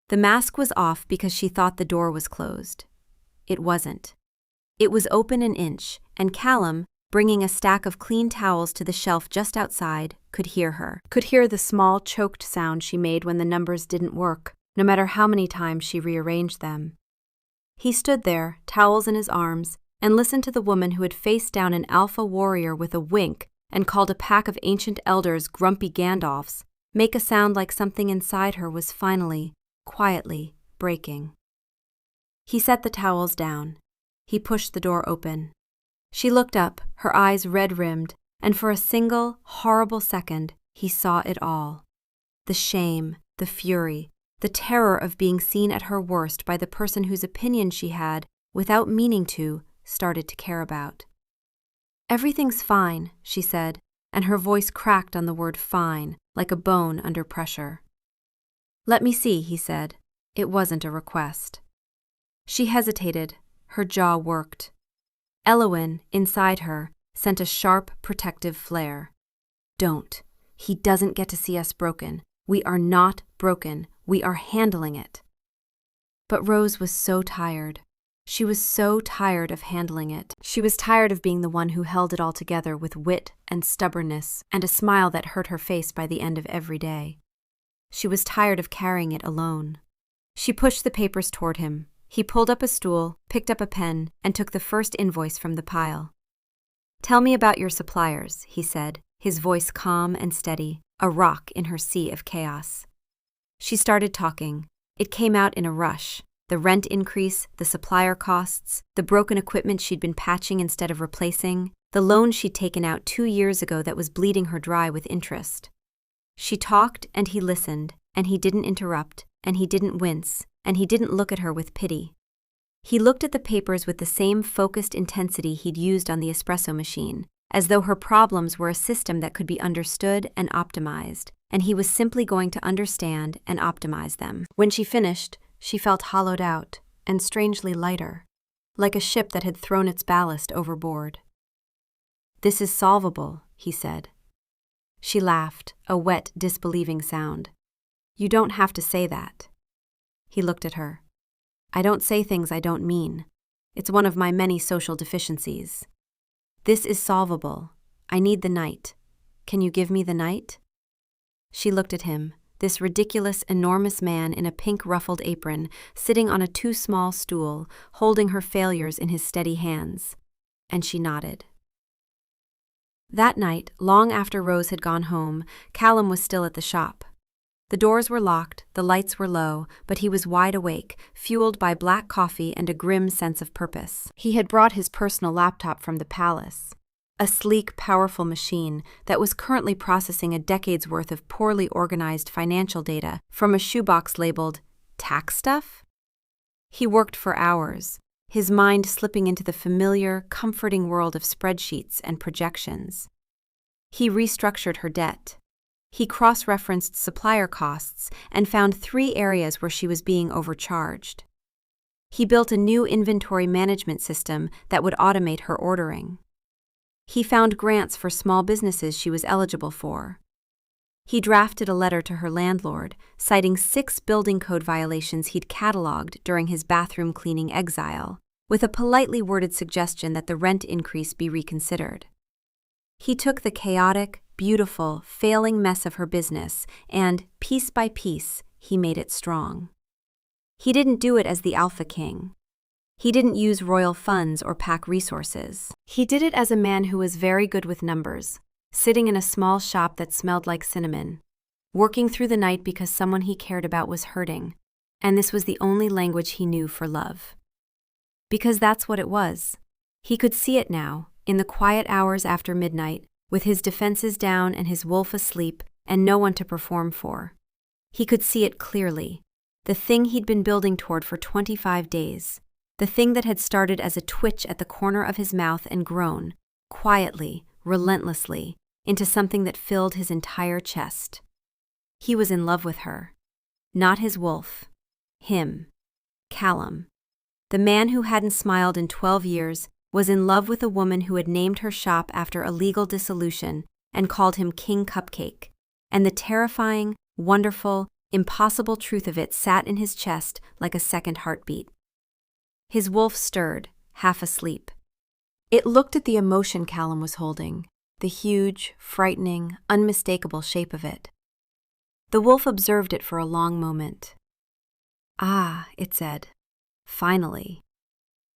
The mask was off because she thought the door was closed. It wasn't. It was open an inch, and Callum, bringing a stack of clean towels to the shelf just outside, could hear her, could hear the small, choked sound she made when the numbers didn't work, no matter how many times she rearranged them. He stood there, towels in his arms, and listened to the woman who had faced down an alpha warrior with a wink and called a pack of ancient elders grumpy Gandalfs make a sound like something inside her was finally, quietly, breaking. He set the towels down. He pushed the door open. She looked up, her eyes red-rimmed, and for a single, horrible second, he saw it all. The shame, the fury, the terror of being seen at her worst by the person whose opinion she had, without meaning to, started to care about. "Everything's fine," she said, and her voice cracked on the word fine, like a bone under pressure. "Let me see," he said. It wasn't a request. She hesitated. Her jaw worked. Elowyn, inside her, sent a sharp, protective flare. "Don't. He doesn't get to see us broken. We are not broken. We are handling it. But Rose was so tired. She was so tired of handling it. She was tired of being the one who held it all together with wit and stubbornness and a smile that hurt her face by the end of every day. She was tired of carrying it alone. She pushed the papers toward him. He pulled up a stool, picked up a pen, and took the first invoice from the pile. "Tell me about your suppliers," he said, his voice calm and steady, a rock in her sea of chaos. She started talking. It came out in a rush. The rent increase, the supplier costs, the broken equipment she'd been patching instead of replacing, the loan she'd taken out 2 years ago that was bleeding her dry with interest. She talked and he listened, and he didn't interrupt, and he didn't wince, and he didn't look at her with pity. He looked at the papers with the same focused intensity he'd used on the espresso machine, as though her problems were a system that could be understood and optimized, and he was simply going to understand and optimize them. When she finished, she felt hollowed out and strangely lighter, like a ship that had thrown its ballast overboard. "This is solvable," he said. She laughed, a wet, disbelieving sound. "You don't have to say that." He looked at her. "I don't say things I don't mean. It's one of my many social deficiencies. This is solvable. I need the night. Can you give me the night?" She looked at him, this ridiculous, enormous man in a pink ruffled apron, sitting on a too small stool, holding her failures in his steady hands. And she nodded. That night, long after Rose had gone home, Callum was still at the shop. The doors were locked, the lights were low, but he was wide awake, fueled by black coffee and a grim sense of purpose. He had brought his personal laptop from the palace, a sleek, powerful machine that was currently processing a decade's worth of poorly organized financial data from a shoebox labeled tax stuff. He worked for hours, his mind slipping into the familiar, comforting world of spreadsheets and projections. He restructured her debt. He cross-referenced supplier costs and found 3 areas where she was being overcharged. He built a new inventory management system that would automate her ordering. He found grants for small businesses she was eligible for. He drafted a letter to her landlord, citing 6 building code violations he'd cataloged during his bathroom cleaning exile, with a politely worded suggestion that the rent increase be reconsidered. He took the chaotic, beautiful, failing mess of her business and, piece by piece, he made it strong. He didn't do it as the Alpha King. He didn't use royal funds or pack resources. He did it as a man who was very good with numbers, sitting in a small shop that smelled like cinnamon, working through the night because someone he cared about was hurting, and this was the only language he knew for love. Because that's what it was. He could see it now, in the quiet hours after midnight, with his defenses down and his wolf asleep and no one to perform for. He could see it clearly, the thing he'd been building toward for 25 days, the thing that had started as a twitch at the corner of his mouth and grown, quietly, relentlessly, into something that filled his entire chest. He was in love with her. Not his wolf. Him. Callum. The man who hadn't smiled in 12 years was in love with a woman who had named her shop after a legal dissolution and called him King Cupcake, and the terrifying, wonderful, impossible truth of it sat in his chest like a second heartbeat. His wolf stirred, half asleep. It looked at the emotion Callum was holding, the huge, frightening, unmistakable shape of it. The wolf observed it for a long moment. "Ah," it said, "finally.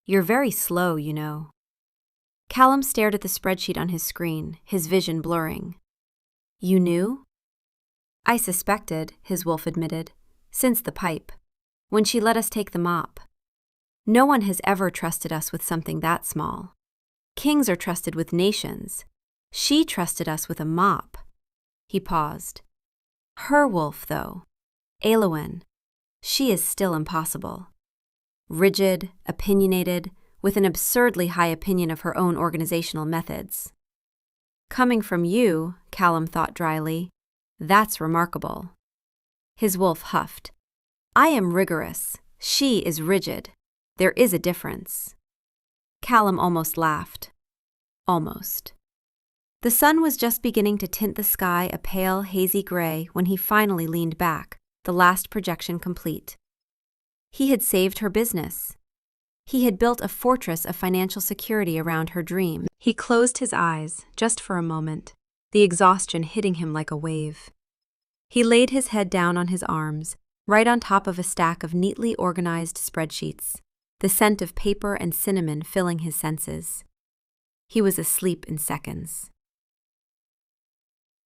You're very slow, you know." Callum stared at the spreadsheet on his screen, his vision blurring. "You knew?" "I suspected," his wolf admitted, "since the pipe, when she let us take the mop. No one has ever trusted us with something that small. Kings are trusted with nations. She trusted us with a mop." He paused. "Her wolf, though, Eowyn, she is still impossible. Rigid, opinionated, with an absurdly high opinion of her own organizational methods. Coming from you," Callum thought dryly, "that's remarkable." His wolf huffed. "I am rigorous. She is rigid. There is a difference." Callum almost laughed. Almost. The sun was just beginning to tint the sky a pale, hazy gray when he finally leaned back, the last projection complete. He had saved her business. He had built a fortress of financial security around her dream. He closed his eyes, just for a moment, the exhaustion hitting him like a wave. He laid his head down on his arms, right on top of a stack of neatly organized spreadsheets, the scent of paper and cinnamon filling his senses. He was asleep in seconds.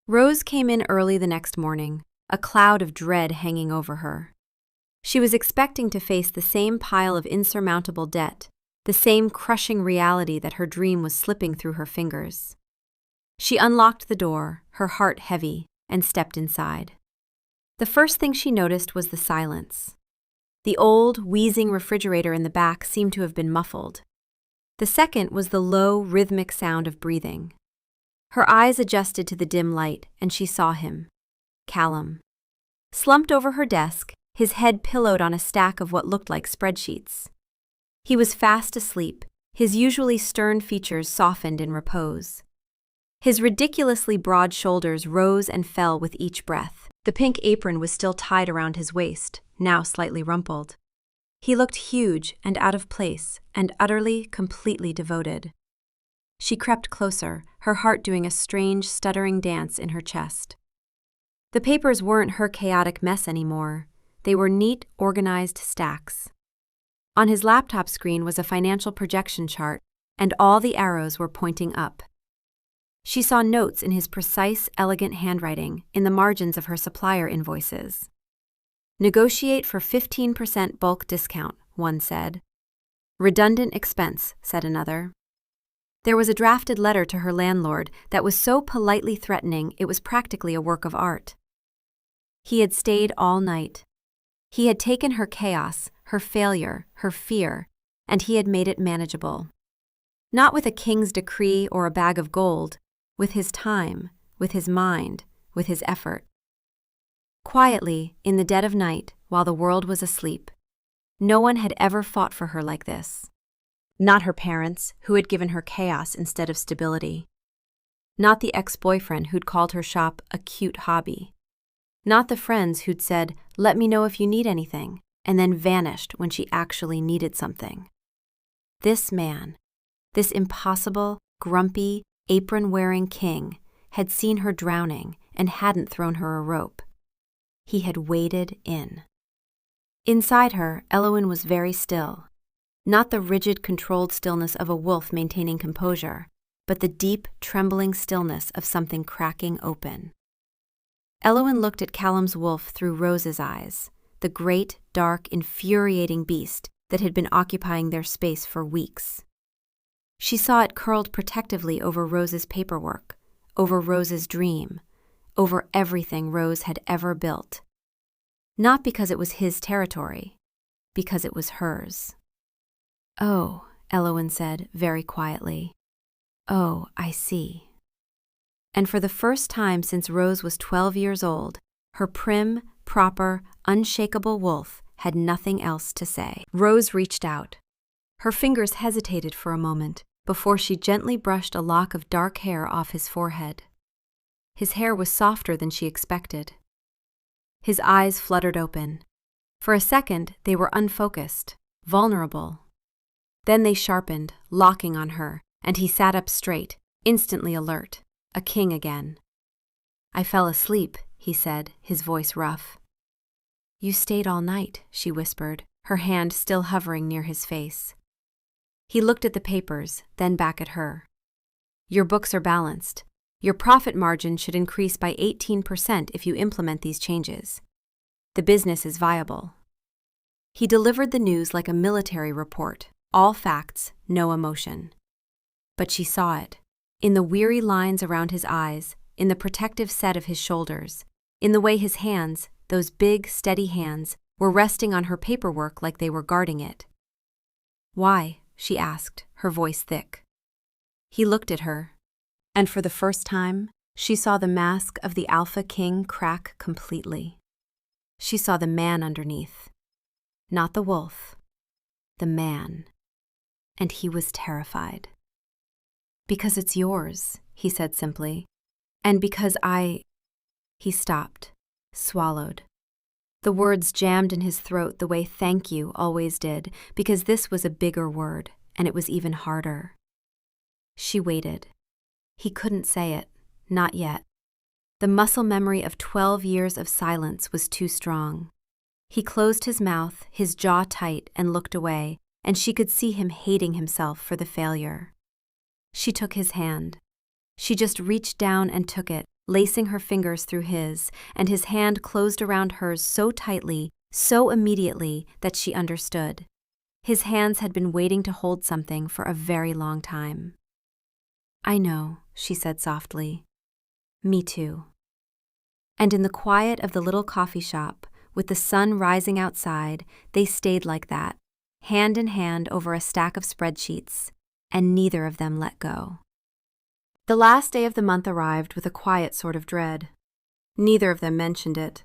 Rose came in early the next morning, a cloud of dread hanging over her. She was expecting to face the same pile of insurmountable debt, the same crushing reality that her dream was slipping through her fingers. She unlocked the door, her heart heavy, and stepped inside. The first thing she noticed was the silence. The old, wheezing refrigerator in the back seemed to have been muffled. The second was the low, rhythmic sound of breathing. Her eyes adjusted to the dim light, and she saw him. Callum. Slumped over her desk, his head pillowed on a stack of what looked like spreadsheets. He was fast asleep, his usually stern features softened in repose. His ridiculously broad shoulders rose and fell with each breath. The pink apron was still tied around his waist, now slightly rumpled. He looked huge and out of place, and utterly, completely devoted. She crept closer, her heart doing a strange, stuttering dance in her chest. The papers weren't her chaotic mess anymore. They were neat, organized stacks. On his laptop screen was a financial projection chart, and all the arrows were pointing up. She saw notes in his precise, elegant handwriting in the margins of her supplier invoices. Negotiate for 15% bulk discount, one said. Redundant expense, said another. There was a drafted letter to her landlord that was so politely threatening it was practically a work of art. He had stayed all night. He had taken her chaos, her failure, her fear, and he had made it manageable. Not with a king's decree or a bag of gold, with his time, with his mind, with his effort. Quietly, in the dead of night, while the world was asleep, no one had ever fought for her like this. Not her parents, who had given her chaos instead of stability. Not the ex-boyfriend who'd called her shop a cute hobby. Not the friends who'd said, "Let me know if you need anything," and then vanished when she actually needed something. This man, this impossible, grumpy, apron-wearing king, had seen her drowning and hadn't thrown her a rope. He had waded in. Inside her, Elowen was very still. Not the rigid, controlled stillness of a wolf maintaining composure, but the deep, trembling stillness of something cracking open. Elowen looked at Callum's wolf through Rose's eyes, the great, dark, infuriating beast that had been occupying their space for weeks. She saw it curled protectively over Rose's paperwork, over Rose's dream, over everything Rose had ever built. Not because it was his territory, because it was hers. "Oh," Elowen said very quietly. "Oh, I see." And for the first time since Rose was 12 years old, her prim, proper, unshakable wolf had nothing else to say. Rose reached out. Her fingers hesitated for a moment before she gently brushed a lock of dark hair off his forehead. His hair was softer than she expected. His eyes fluttered open. For a second, they were unfocused, vulnerable. Then they sharpened, locking on her, and he sat up straight, instantly alert, a king again. "I fell asleep," he said, his voice rough. "You stayed all night," she whispered, her hand still hovering near his face. He looked at the papers, then back at her. "Your books are balanced. Your profit margin should increase by 18% if you implement these changes. The business is viable." He delivered the news like a military report, all facts, no emotion. But she saw it, in the weary lines around his eyes, in the protective set of his shoulders, in the way his hands, those big, steady hands, were resting on her paperwork like they were guarding it. "Why?" she asked, her voice thick. He looked at her, and for the first time, she saw the mask of the Alpha King crack completely. She saw the man underneath. Not the wolf. The man. And he was terrified. "Because it's yours," he said simply. "And because He stopped, swallowed. The words jammed in his throat the way thank you always did, because this was a bigger word, and it was even harder. She waited. He couldn't say it, not yet. The muscle memory of 12 years of silence was too strong. He closed his mouth, his jaw tight, and looked away, and she could see him hating himself for the failure. She took his hand. She just reached down and took it, lacing her fingers through his, and his hand closed around hers so tightly, so immediately, that she understood. His hands had been waiting to hold something for a very long time. "I know," she said softly. "Me too." And in the quiet of the little coffee shop, with the sun rising outside, they stayed like that, hand in hand over a stack of spreadsheets, and neither of them let go. The last day of the month arrived with a quiet sort of dread. Neither of them mentioned it.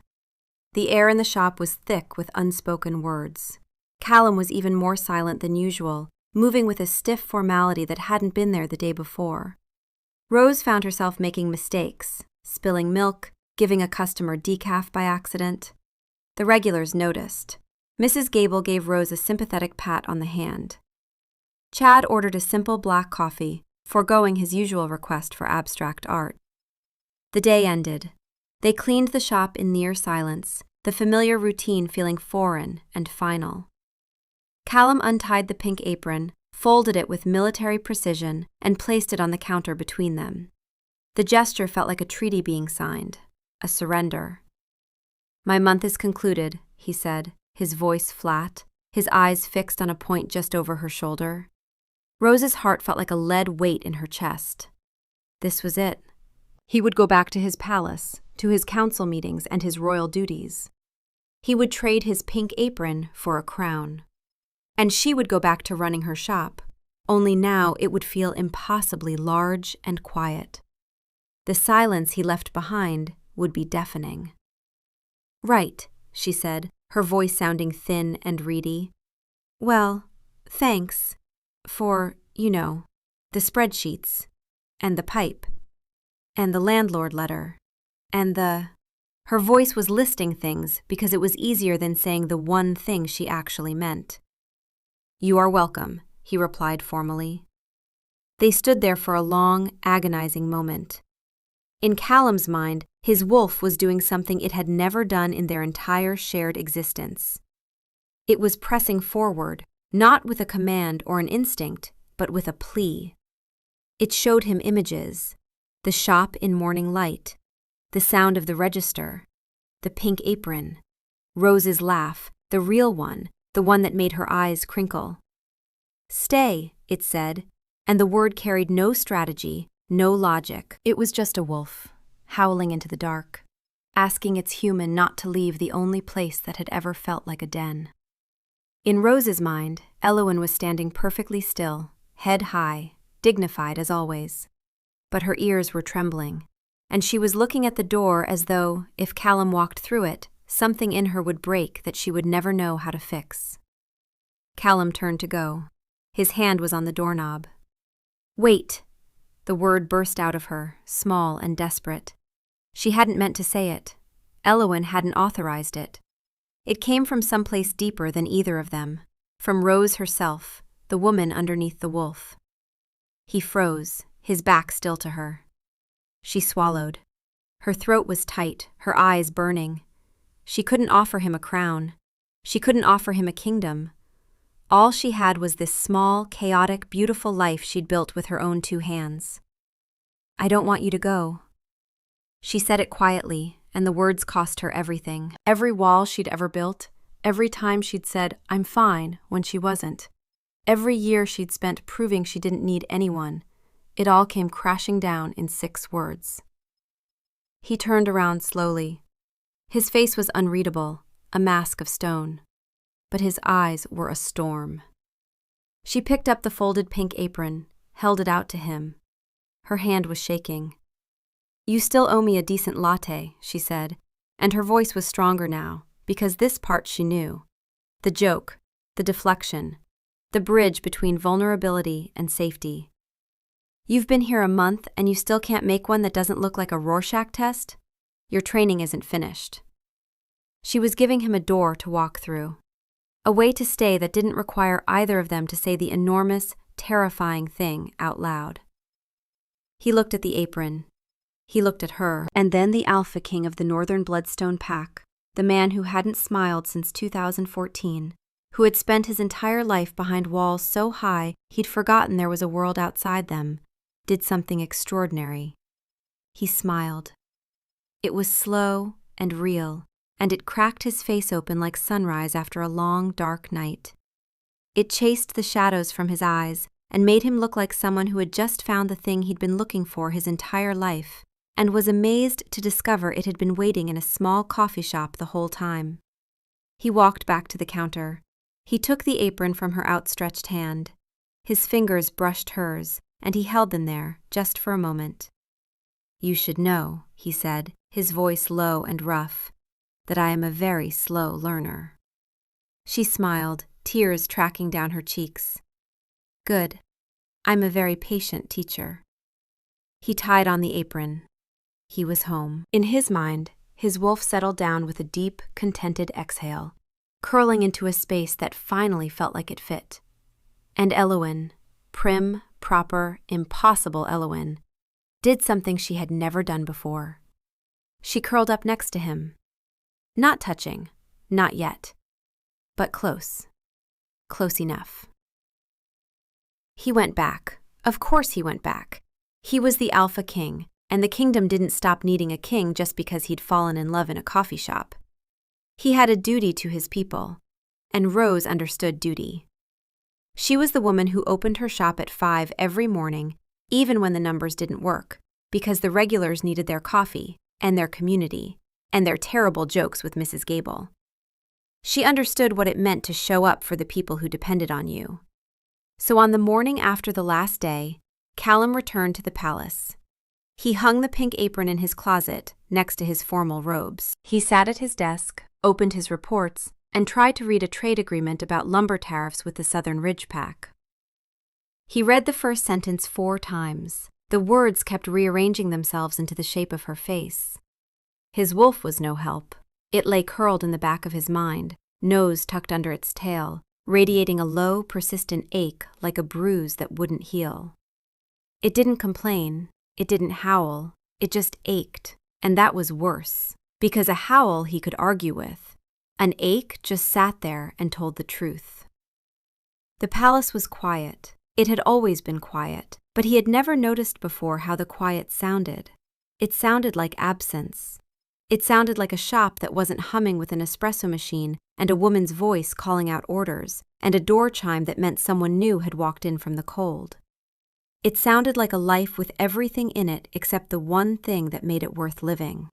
The air in the shop was thick with unspoken words. Callum was even more silent than usual, moving with a stiff formality that hadn't been there the day before. Rose found herself making mistakes, spilling milk, giving a customer decaf by accident. The regulars noticed. Mrs. Gable gave Rose a sympathetic pat on the hand. Chad ordered a simple black coffee, foregoing his usual request for abstract art. The day ended. They cleaned the shop in near silence, the familiar routine feeling foreign and final. Callum untied the pink apron, folded it with military precision, and placed it on the counter between them. The gesture felt like a treaty being signed, a surrender. "My month is concluded," he said, his voice flat, his eyes fixed on a point just over her shoulder. Rose's heart felt like a lead weight in her chest. This was it. He would go back to his palace, to his council meetings and his royal duties. He would trade his pink apron for a crown. And she would go back to running her shop, only now it would feel impossibly large and quiet. The silence he left behind would be deafening. "Right," she said, her voice sounding thin and reedy. "Well, thanks. For, the spreadsheets, and the pipe, and the landlord letter, and the—" Her voice was listing things because it was easier than saying the one thing she actually meant. "You are welcome," he replied formally. They stood there for a long, agonizing moment. In Callum's mind, his wolf was doing something it had never done in their entire shared existence. It was pressing forward, not with a command or an instinct, but with a plea. It showed him images, the shop in morning light, the sound of the register, the pink apron, Rose's laugh, the real one, the one that made her eyes crinkle. "Stay," it said, and the word carried no strategy, no logic. It was just a wolf, howling into the dark, asking its human not to leave the only place that had ever felt like a den. In Rose's mind, Elowen was standing perfectly still, head high, dignified as always. But her ears were trembling, and she was looking at the door as though, if Callum walked through it, something in her would break that she would never know how to fix. Callum turned to go. His hand was on the doorknob. "Wait!" The word burst out of her, small and desperate. She hadn't meant to say it. Elowen hadn't authorized it. It came from someplace deeper than either of them, from Rose herself, the woman underneath the wolf. He froze, his back still to her. She swallowed. Her throat was tight, her eyes burning. She couldn't offer him a crown. She couldn't offer him a kingdom. All she had was this small, chaotic, beautiful life she'd built with her own 2 hands. "I don't want you to go." She said it quietly, and the words cost her everything. Every wall she'd ever built, every time she'd said, "I'm fine," when she wasn't. Every year she'd spent proving she didn't need anyone. It all came crashing down in 6 words. He turned around slowly. His face was unreadable, a mask of stone. But his eyes were a storm. She picked up the folded pink apron, held it out to him. Her hand was shaking. "You still owe me a decent latte," she said, and her voice was stronger now, because this part she knew. The joke, the deflection, the bridge between vulnerability and safety. "You've been here a month and you still can't make one that doesn't look like a Rorschach test? Your training isn't finished." She was giving him a door to walk through. A way to stay that didn't require either of them to say the enormous, terrifying thing out loud. He looked at the apron. He looked at her, and then the Alpha King of the Northern Bloodstone Pack, the man who hadn't smiled since 2014, who had spent his entire life behind walls so high he'd forgotten there was a world outside them, did something extraordinary. He smiled. It was slow and real, and it cracked his face open like sunrise after a long, dark night. It chased the shadows from his eyes and made him look like someone who had just found the thing he'd been looking for his entire life, and was amazed to discover it had been waiting in a small coffee shop the whole time. He walked back to the counter. He took the apron from her outstretched hand. His fingers brushed hers, and he held them there, just for a moment. "You should know," he said, his voice low and rough, "that I am a very slow learner." She smiled, tears tracking down her cheeks. "Good. I'm a very patient teacher." He tied on the apron. He was home. In his mind, his wolf settled down with a deep, contented exhale, curling into a space that finally felt like it fit. And Elowen, prim, proper, impossible Elowen, did something she had never done before. She curled up next to him. Not touching, not yet, but close. Close enough. He went back. Of course he went back. He was the Alpha King, and the kingdom didn't stop needing a king just because he'd fallen in love in a coffee shop. He had a duty to his people, and Rose understood duty. She was the woman who opened her shop at 5 every morning, even when the numbers didn't work, because the regulars needed their coffee, and their community, and their terrible jokes with Mrs. Gable. She understood what it meant to show up for the people who depended on you. So on the morning after the last day, Callum returned to the palace. He hung the pink apron in his closet, next to his formal robes. He sat at his desk, opened his reports, and tried to read a trade agreement about lumber tariffs with the Southern Ridge Pack. He read the first sentence 4 times. The words kept rearranging themselves into the shape of her face. His wolf was no help. It lay curled in the back of his mind, nose tucked under its tail, radiating a low, persistent ache like a bruise that wouldn't heal. It didn't complain, it didn't howl, it just ached, and that was worse, because a howl he could argue with. An ache just sat there and told the truth. The palace was quiet. It had always been quiet, but he had never noticed before how the quiet sounded. It sounded like absence. It sounded like a shop that wasn't humming with an espresso machine and a woman's voice calling out orders, and a door chime that meant someone new had walked in from the cold. It sounded like a life with everything in it except the one thing that made it worth living.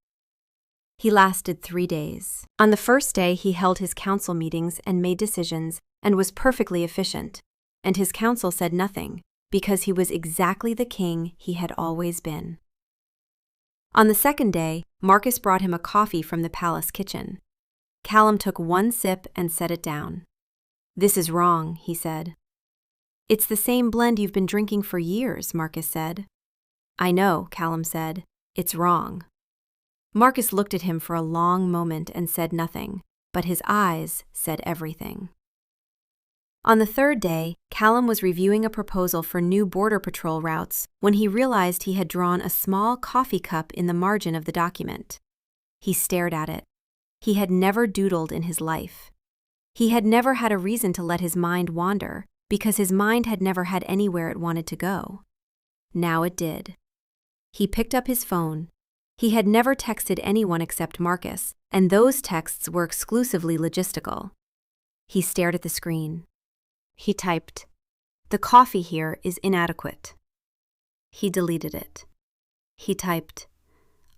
He lasted 3 days. On the first day, he held his council meetings and made decisions and was perfectly efficient, and his council said nothing, because he was exactly the king he had always been. On the second day, Marcus brought him a coffee from the palace kitchen. Callum took 1 sip and set it down. "This is wrong," he said. "It's the same blend you've been drinking for years," Marcus said. "I know," Callum said. "It's wrong." Marcus looked at him for a long moment and said nothing, but his eyes said everything. On the third day, Callum was reviewing a proposal for new border patrol routes when he realized he had drawn a small coffee cup in the margin of the document. He stared at it. He had never doodled in his life. He had never had a reason to let his mind wander, because his mind had never had anywhere it wanted to go. Now it did. He picked up his phone. He had never texted anyone except Marcus, and those texts were exclusively logistical. He stared at the screen. He typed, "The coffee here is inadequate." He deleted it. He typed,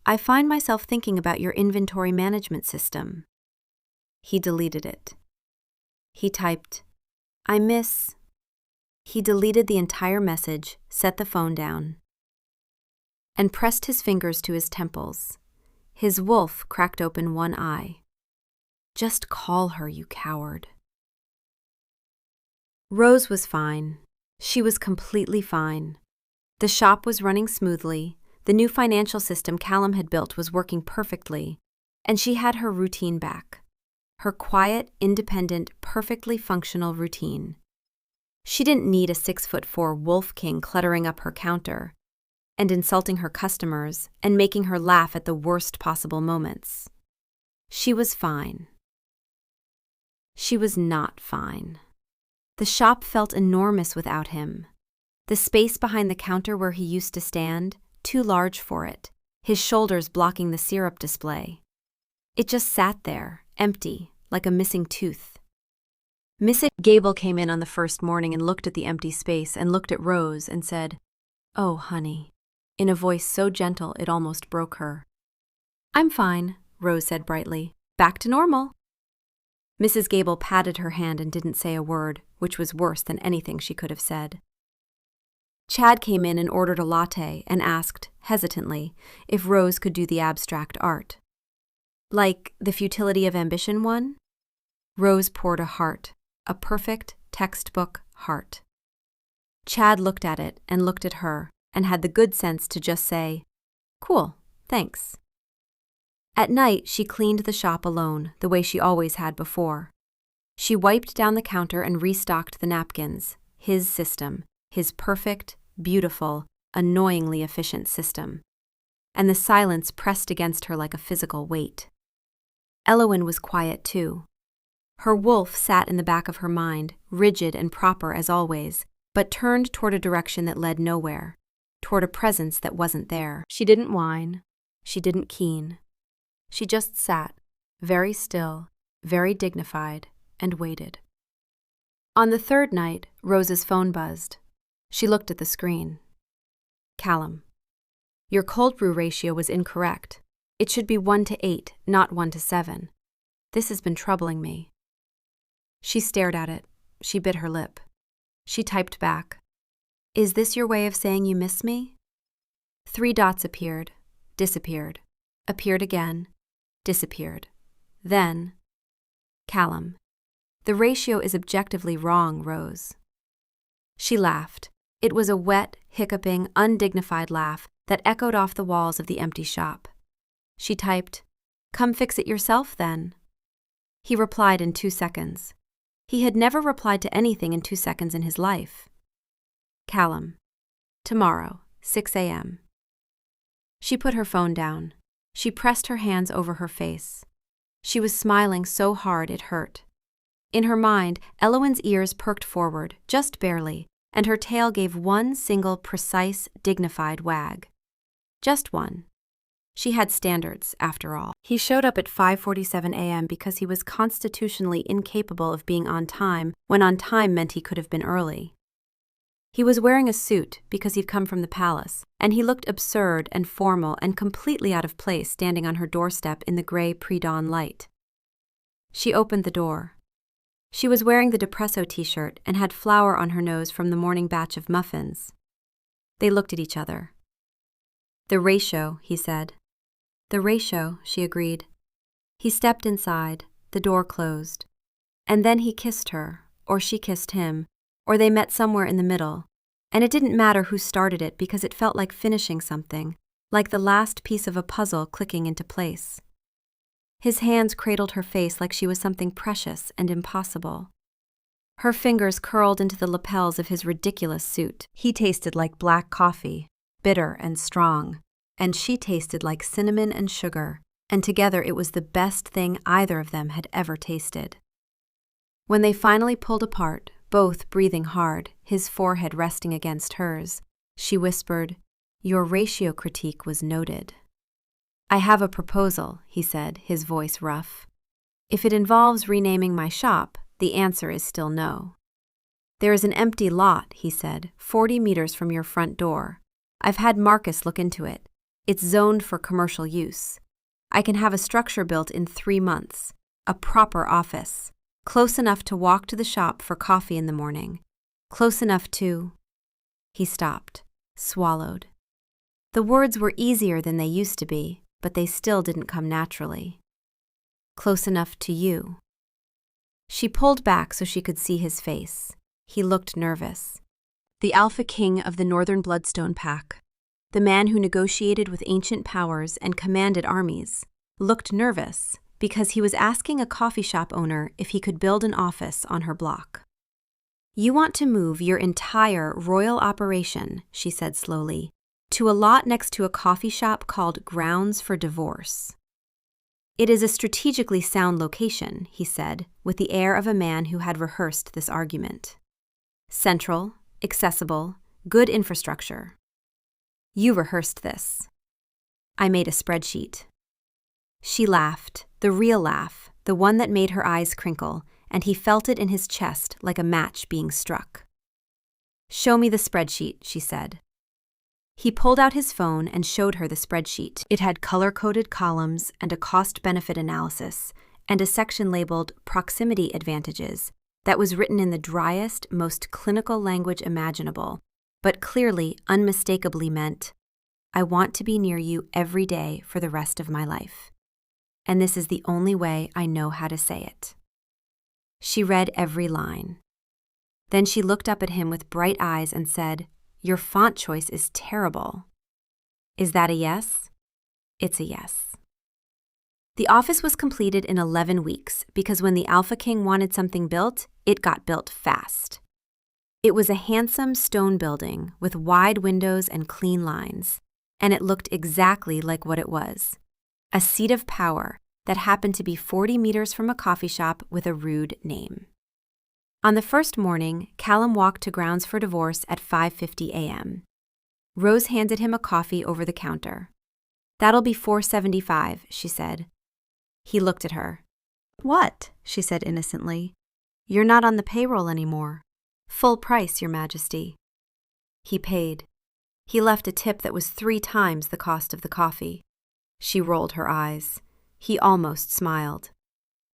"I find myself thinking about your inventory management system." He deleted it. He typed, "I miss." He deleted the entire message, set the phone down, and pressed his fingers to his temples. His wolf cracked open one eye. "Just call her, you coward." Rose was fine. She was completely fine. The shop was running smoothly. The new financial system Callum had built was working perfectly. And she had her routine back. Her quiet, independent, perfectly functional routine. She didn't need a 6'4" wolf king cluttering up her counter and insulting her customers and making her laugh at the worst possible moments. She was fine. She was not fine. The shop felt enormous without him. The space behind the counter where he used to stand, too large for it, his shoulders blocking the syrup display. It just sat there, empty, like a missing tooth. Mrs. Gable came in on the first morning and looked at the empty space and looked at Rose and said, "Oh, honey," in a voice so gentle it almost broke her. "I'm fine," Rose said brightly. "Back to normal." Mrs. Gable patted her hand and didn't say a word, which was worse than anything she could have said. Chad came in and ordered a latte and asked, hesitantly, if Rose could do the abstract art. Like the futility of ambition one? Rose poured a heart, a perfect textbook heart. Chad looked at it and looked at her and had the good sense to just say, "Cool, thanks." At night, she cleaned the shop alone, the way she always had before. She wiped down the counter and restocked the napkins, his system, his perfect, beautiful, annoyingly efficient system. And the silence pressed against her like a physical weight. Elowen was quiet too. Her wolf sat in the back of her mind, rigid and proper as always, but turned toward a direction that led nowhere, toward a presence that wasn't there. She didn't whine. She didn't keen. She just sat, very still, very dignified, and waited. On the third night, Rose's phone buzzed. She looked at the screen. "Callum, your cold brew ratio was incorrect. It should be 1:8, not 1:7. This has been troubling me." She stared at it. She bit her lip. She typed back, "Is this your way of saying you miss me?" 3 dots appeared, disappeared, appeared again, disappeared. Then, "Callum, the ratio is objectively wrong, Rose." She laughed. It was a wet, hiccuping, undignified laugh that echoed off the walls of the empty shop. She typed, "Come fix it yourself, then." He replied in 2 seconds. He had never replied to anything in 2 seconds in his life. "Callum, tomorrow, 6 a.m. She put her phone down. She pressed her hands over her face. She was smiling so hard it hurt. In her mind, Elowen's ears perked forward, just barely, and her tail gave one single, precise, dignified wag. Just one. She had standards, after all. He showed up at 5:47 a.m. because he was constitutionally incapable of being on time when on time meant he could have been early. He was wearing a suit because he'd come from the palace, and he looked absurd and formal and completely out of place standing on her doorstep in the gray pre-dawn light. She opened the door. She was wearing the Depresso t-shirt and had flour on her nose from the morning batch of muffins. They looked at each other. "The ratio," he said. "The ratio," she agreed. He stepped inside, the door closed. And then he kissed her, or she kissed him, or they met somewhere in the middle, and it didn't matter who started it because it felt like finishing something, like the last piece of a puzzle clicking into place. His hands cradled her face like she was something precious and impossible. Her fingers curled into the lapels of his ridiculous suit. He tasted like black coffee, bitter and strong, and she tasted like cinnamon and sugar, and together it was the best thing either of them had ever tasted. When they finally pulled apart, both breathing hard, his forehead resting against hers, she whispered, "Your ratio critique was noted." "I have a proposal," he said, his voice rough. "If it involves renaming my shop, the answer is still no." "There is an empty lot," he said, 40 meters from your front door. "I've had Marcus look into it. It's zoned for commercial use. I can have a structure built in 3 months, a proper office, close enough to walk to the shop for coffee in the morning, close enough to—" He stopped, swallowed. The words were easier than they used to be, but they still didn't come naturally. "Close enough to you." She pulled back so she could see his face. He looked nervous. The Alpha King of the Northern Bloodstone Pack. The man who negotiated with ancient powers and commanded armies. looked nervous because he was asking a coffee shop owner if he could build an office on her block. "You want to move your entire royal operation," she said slowly, "to a lot next to a coffee shop called Grounds for Divorce." "It is a strategically sound location," he said, with the air of a man who had rehearsed this argument. "Central, accessible, good infrastructure." "You rehearsed this." "I made a spreadsheet." She laughed, the real laugh, the one that made her eyes crinkle, and he felt it in his chest like a match being struck. "Show me the spreadsheet," she said. He pulled out his phone and showed her the spreadsheet. It had color-coded columns and a cost-benefit analysis, and a section labeled Proximity Advantages that was written in the driest, most clinical language imaginable, but clearly, unmistakably meant, "I want to be near you every day for the rest of my life. And this is the only way I know how to say it." She read every line. Then she looked up at him with bright eyes and said, "Your font choice is terrible." "Is that a yes?" "It's a yes." The office was completed in 11 weeks because when the Alpha King wanted something built, it got built fast. It was a handsome stone building with wide windows and clean lines, and it looked exactly like what it was, a seat of power that happened to be 40 meters from a coffee shop with a rude name. On the first morning, Callum walked to Grounds for Divorce at 5:50 a.m. Rose handed him a coffee over the counter. "That'll be $4.75, she said. He looked at her. "What?" she said innocently. "You're not on the payroll anymore. Full price, Your Majesty." He paid. He left a tip that was 3 times the cost of the coffee. She rolled her eyes. He almost smiled.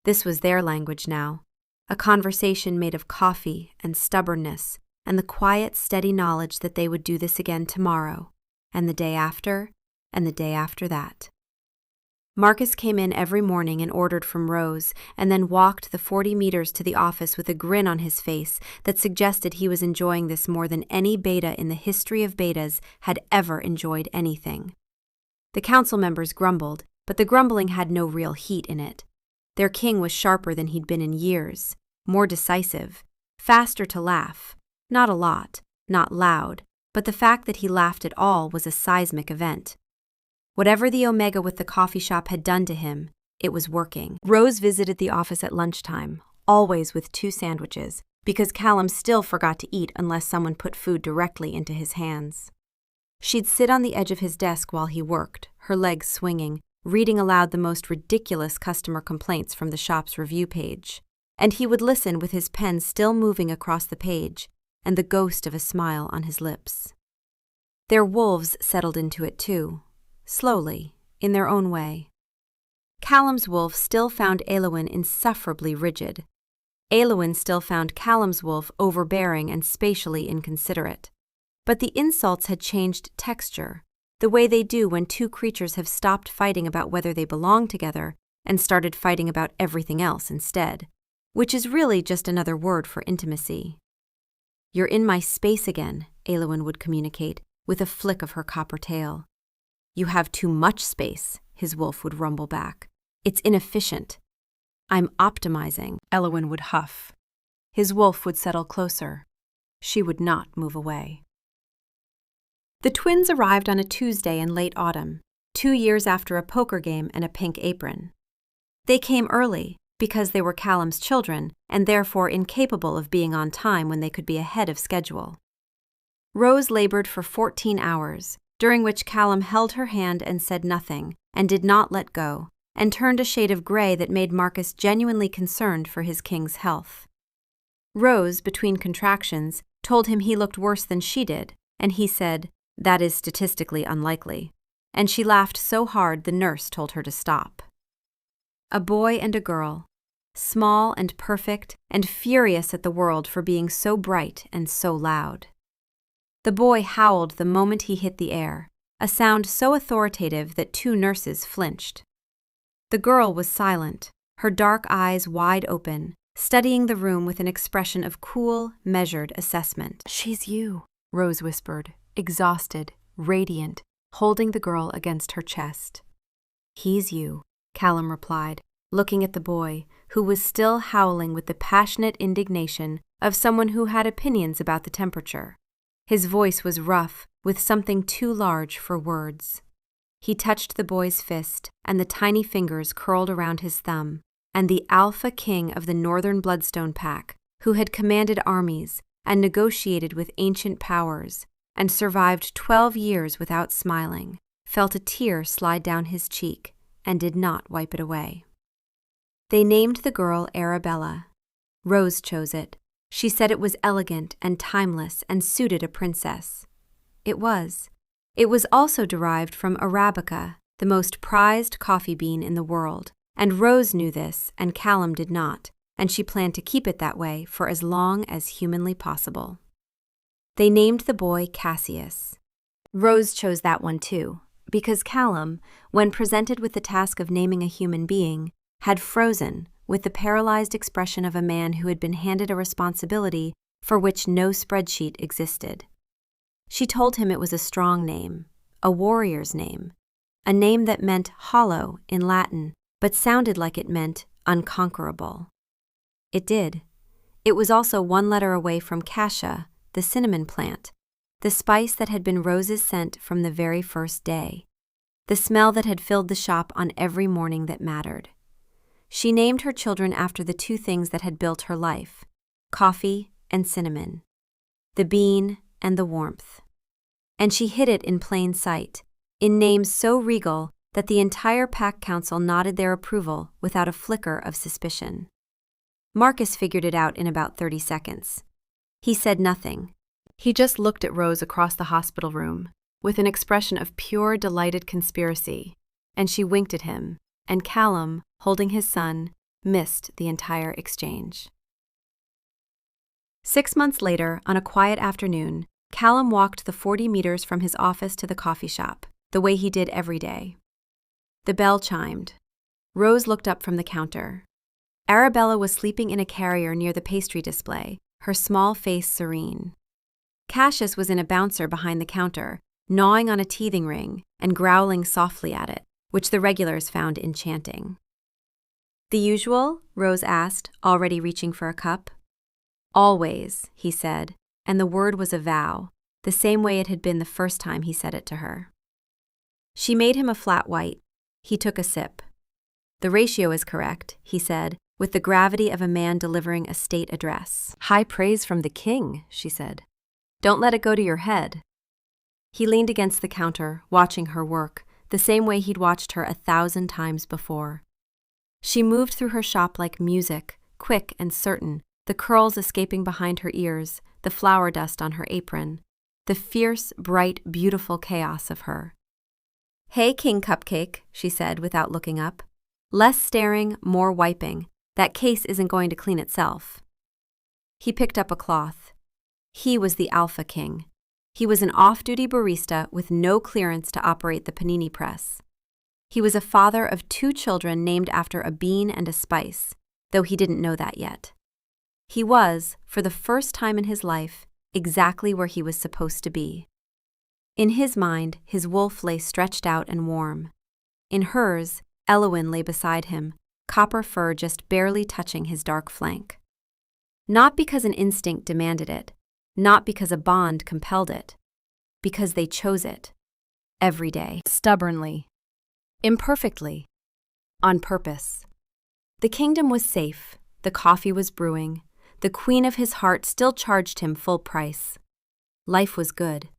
This was their language now, a conversation made of coffee and stubbornness and the quiet, steady knowledge that they would do this again tomorrow, and the day after, and the day after that. Marcus came in every morning and ordered from Rose, and then walked the 40 meters to the office with a grin on his face that suggested he was enjoying this more than any beta in the history of betas had ever enjoyed anything. The council members grumbled, but the grumbling had no real heat in it. Their king was sharper than he'd been in years, more decisive, faster to laugh, not a lot, not loud, but the fact that he laughed at all was a seismic event. Whatever the Omega with the coffee shop had done to him, it was working. Rose visited the office at lunchtime, always with 2 sandwiches, because Callum still forgot to eat unless someone put food directly into his hands. She'd sit on the edge of his desk while he worked, her legs swinging, reading aloud the most ridiculous customer complaints from the shop's review page, and he would listen with his pen still moving across the page and the ghost of a smile on his lips. Their wolves settled into it too, slowly, in their own way. Callum's wolf still found Elowyn insufferably rigid. Elowyn still found Callum's wolf overbearing and spatially inconsiderate. But the insults had changed texture, the way they do when 2 creatures have stopped fighting about whether they belong together and started fighting about everything else instead, which is really just another word for intimacy. "You're in my space again," Elowyn would communicate, with a flick of her copper tail. "You have too much space," his wolf would rumble back. "It's inefficient." "I'm optimizing," Elowyn would huff. His wolf would settle closer. She would not move away. The twins arrived on a Tuesday in late autumn, 2 years after a poker game and a pink apron. They came early because they were Callum's children and therefore incapable of being on time when they could be ahead of schedule. Rose labored for 14 hours, during which Callum held her hand and said nothing, and did not let go, and turned a shade of gray that made Marcus genuinely concerned for his king's health. Rose, between contractions, told him he looked worse than she did, and he said, "That is statistically unlikely," and she laughed so hard the nurse told her to stop. A boy and a girl, small and perfect and furious at the world for being so bright and so loud. The boy howled the moment he hit the air, a sound so authoritative that 2 nurses flinched. The girl was silent, her dark eyes wide open, studying the room with an expression of cool, measured assessment. "She's you," Rose whispered, exhausted, radiant, holding the girl against her chest. "He's you," Callum replied, looking at the boy, who was still howling with the passionate indignation of someone who had opinions about the temperature. His voice was rough, with something too large for words. He touched the boy's fist, and the tiny fingers curled around his thumb, and the alpha king of the Northern Bloodstone Pack, who had commanded armies and negotiated with ancient powers, and survived 12 years without smiling, felt a tear slide down his cheek and did not wipe it away. They named the girl Arabella. Rose chose it. She said it was elegant and timeless and suited a princess. It was. It was also derived from Arabica, the most prized coffee bean in the world, and Rose knew this and Callum did not, and she planned to keep it that way for as long as humanly possible. They named the boy Cassius. Rose chose that one too, because Callum, when presented with the task of naming a human being, had frozen with the paralyzed expression of a man who had been handed a responsibility for which no spreadsheet existed. She told him it was a strong name, a warrior's name, a name that meant hollow in Latin, but sounded like it meant unconquerable. It did. It was also one letter away from cassia, the cinnamon plant, the spice that had been Rose's scent from the very first day, the smell that had filled the shop on every morning that mattered. She named her children after the two things that had built her life, coffee and cinnamon, the bean and the warmth. And she hid it in plain sight, in names so regal that the entire pack council nodded their approval without a flicker of suspicion. Marcus figured it out in about 30 seconds. He said nothing. He just looked at Rose across the hospital room, with an expression of pure, delighted conspiracy, and she winked at him, and Callum, holding his son, missed the entire exchange. 6 months later, on a quiet afternoon, Callum walked the 40 meters from his office to the coffee shop, the way he did every day. The bell chimed. Rose looked up from the counter. Arabella was sleeping in a carrier near the pastry display, her small face serene. Cassius was in a bouncer behind the counter, gnawing on a teething ring and growling softly at it, which the regulars found enchanting. "The usual?" Rose asked, already reaching for a cup. "Always," he said, and the word was a vow, the same way it had been the first time he said it to her. She made him a flat white. He took a sip. "The ratio is correct," he said, with the gravity of a man delivering a state address. "High praise from the king," she said. "Don't let it go to your head." He leaned against the counter, watching her work, the same way he'd watched her 1,000 times before. She moved through her shop like music, quick and certain, the curls escaping behind her ears, the flour dust on her apron, the fierce, bright, beautiful chaos of her. "Hey, King Cupcake," she said without looking up. "Less staring, more wiping. That case isn't going to clean itself." He picked up a cloth. He was the Alpha King. He was an off-duty barista with no clearance to operate the panini press. He was a father of 2 children named after a bean and a spice, though he didn't know that yet. He was, for the first time in his life, exactly where he was supposed to be. In his mind, his wolf lay stretched out and warm. In hers, Elowyn lay beside him, copper fur just barely touching his dark flank. Not because an instinct demanded it, not because a bond compelled it, because they chose it. Every day. Stubbornly. Imperfectly. On purpose. The kingdom was safe, the coffee was brewing, the queen of his heart still charged him full price. Life was good.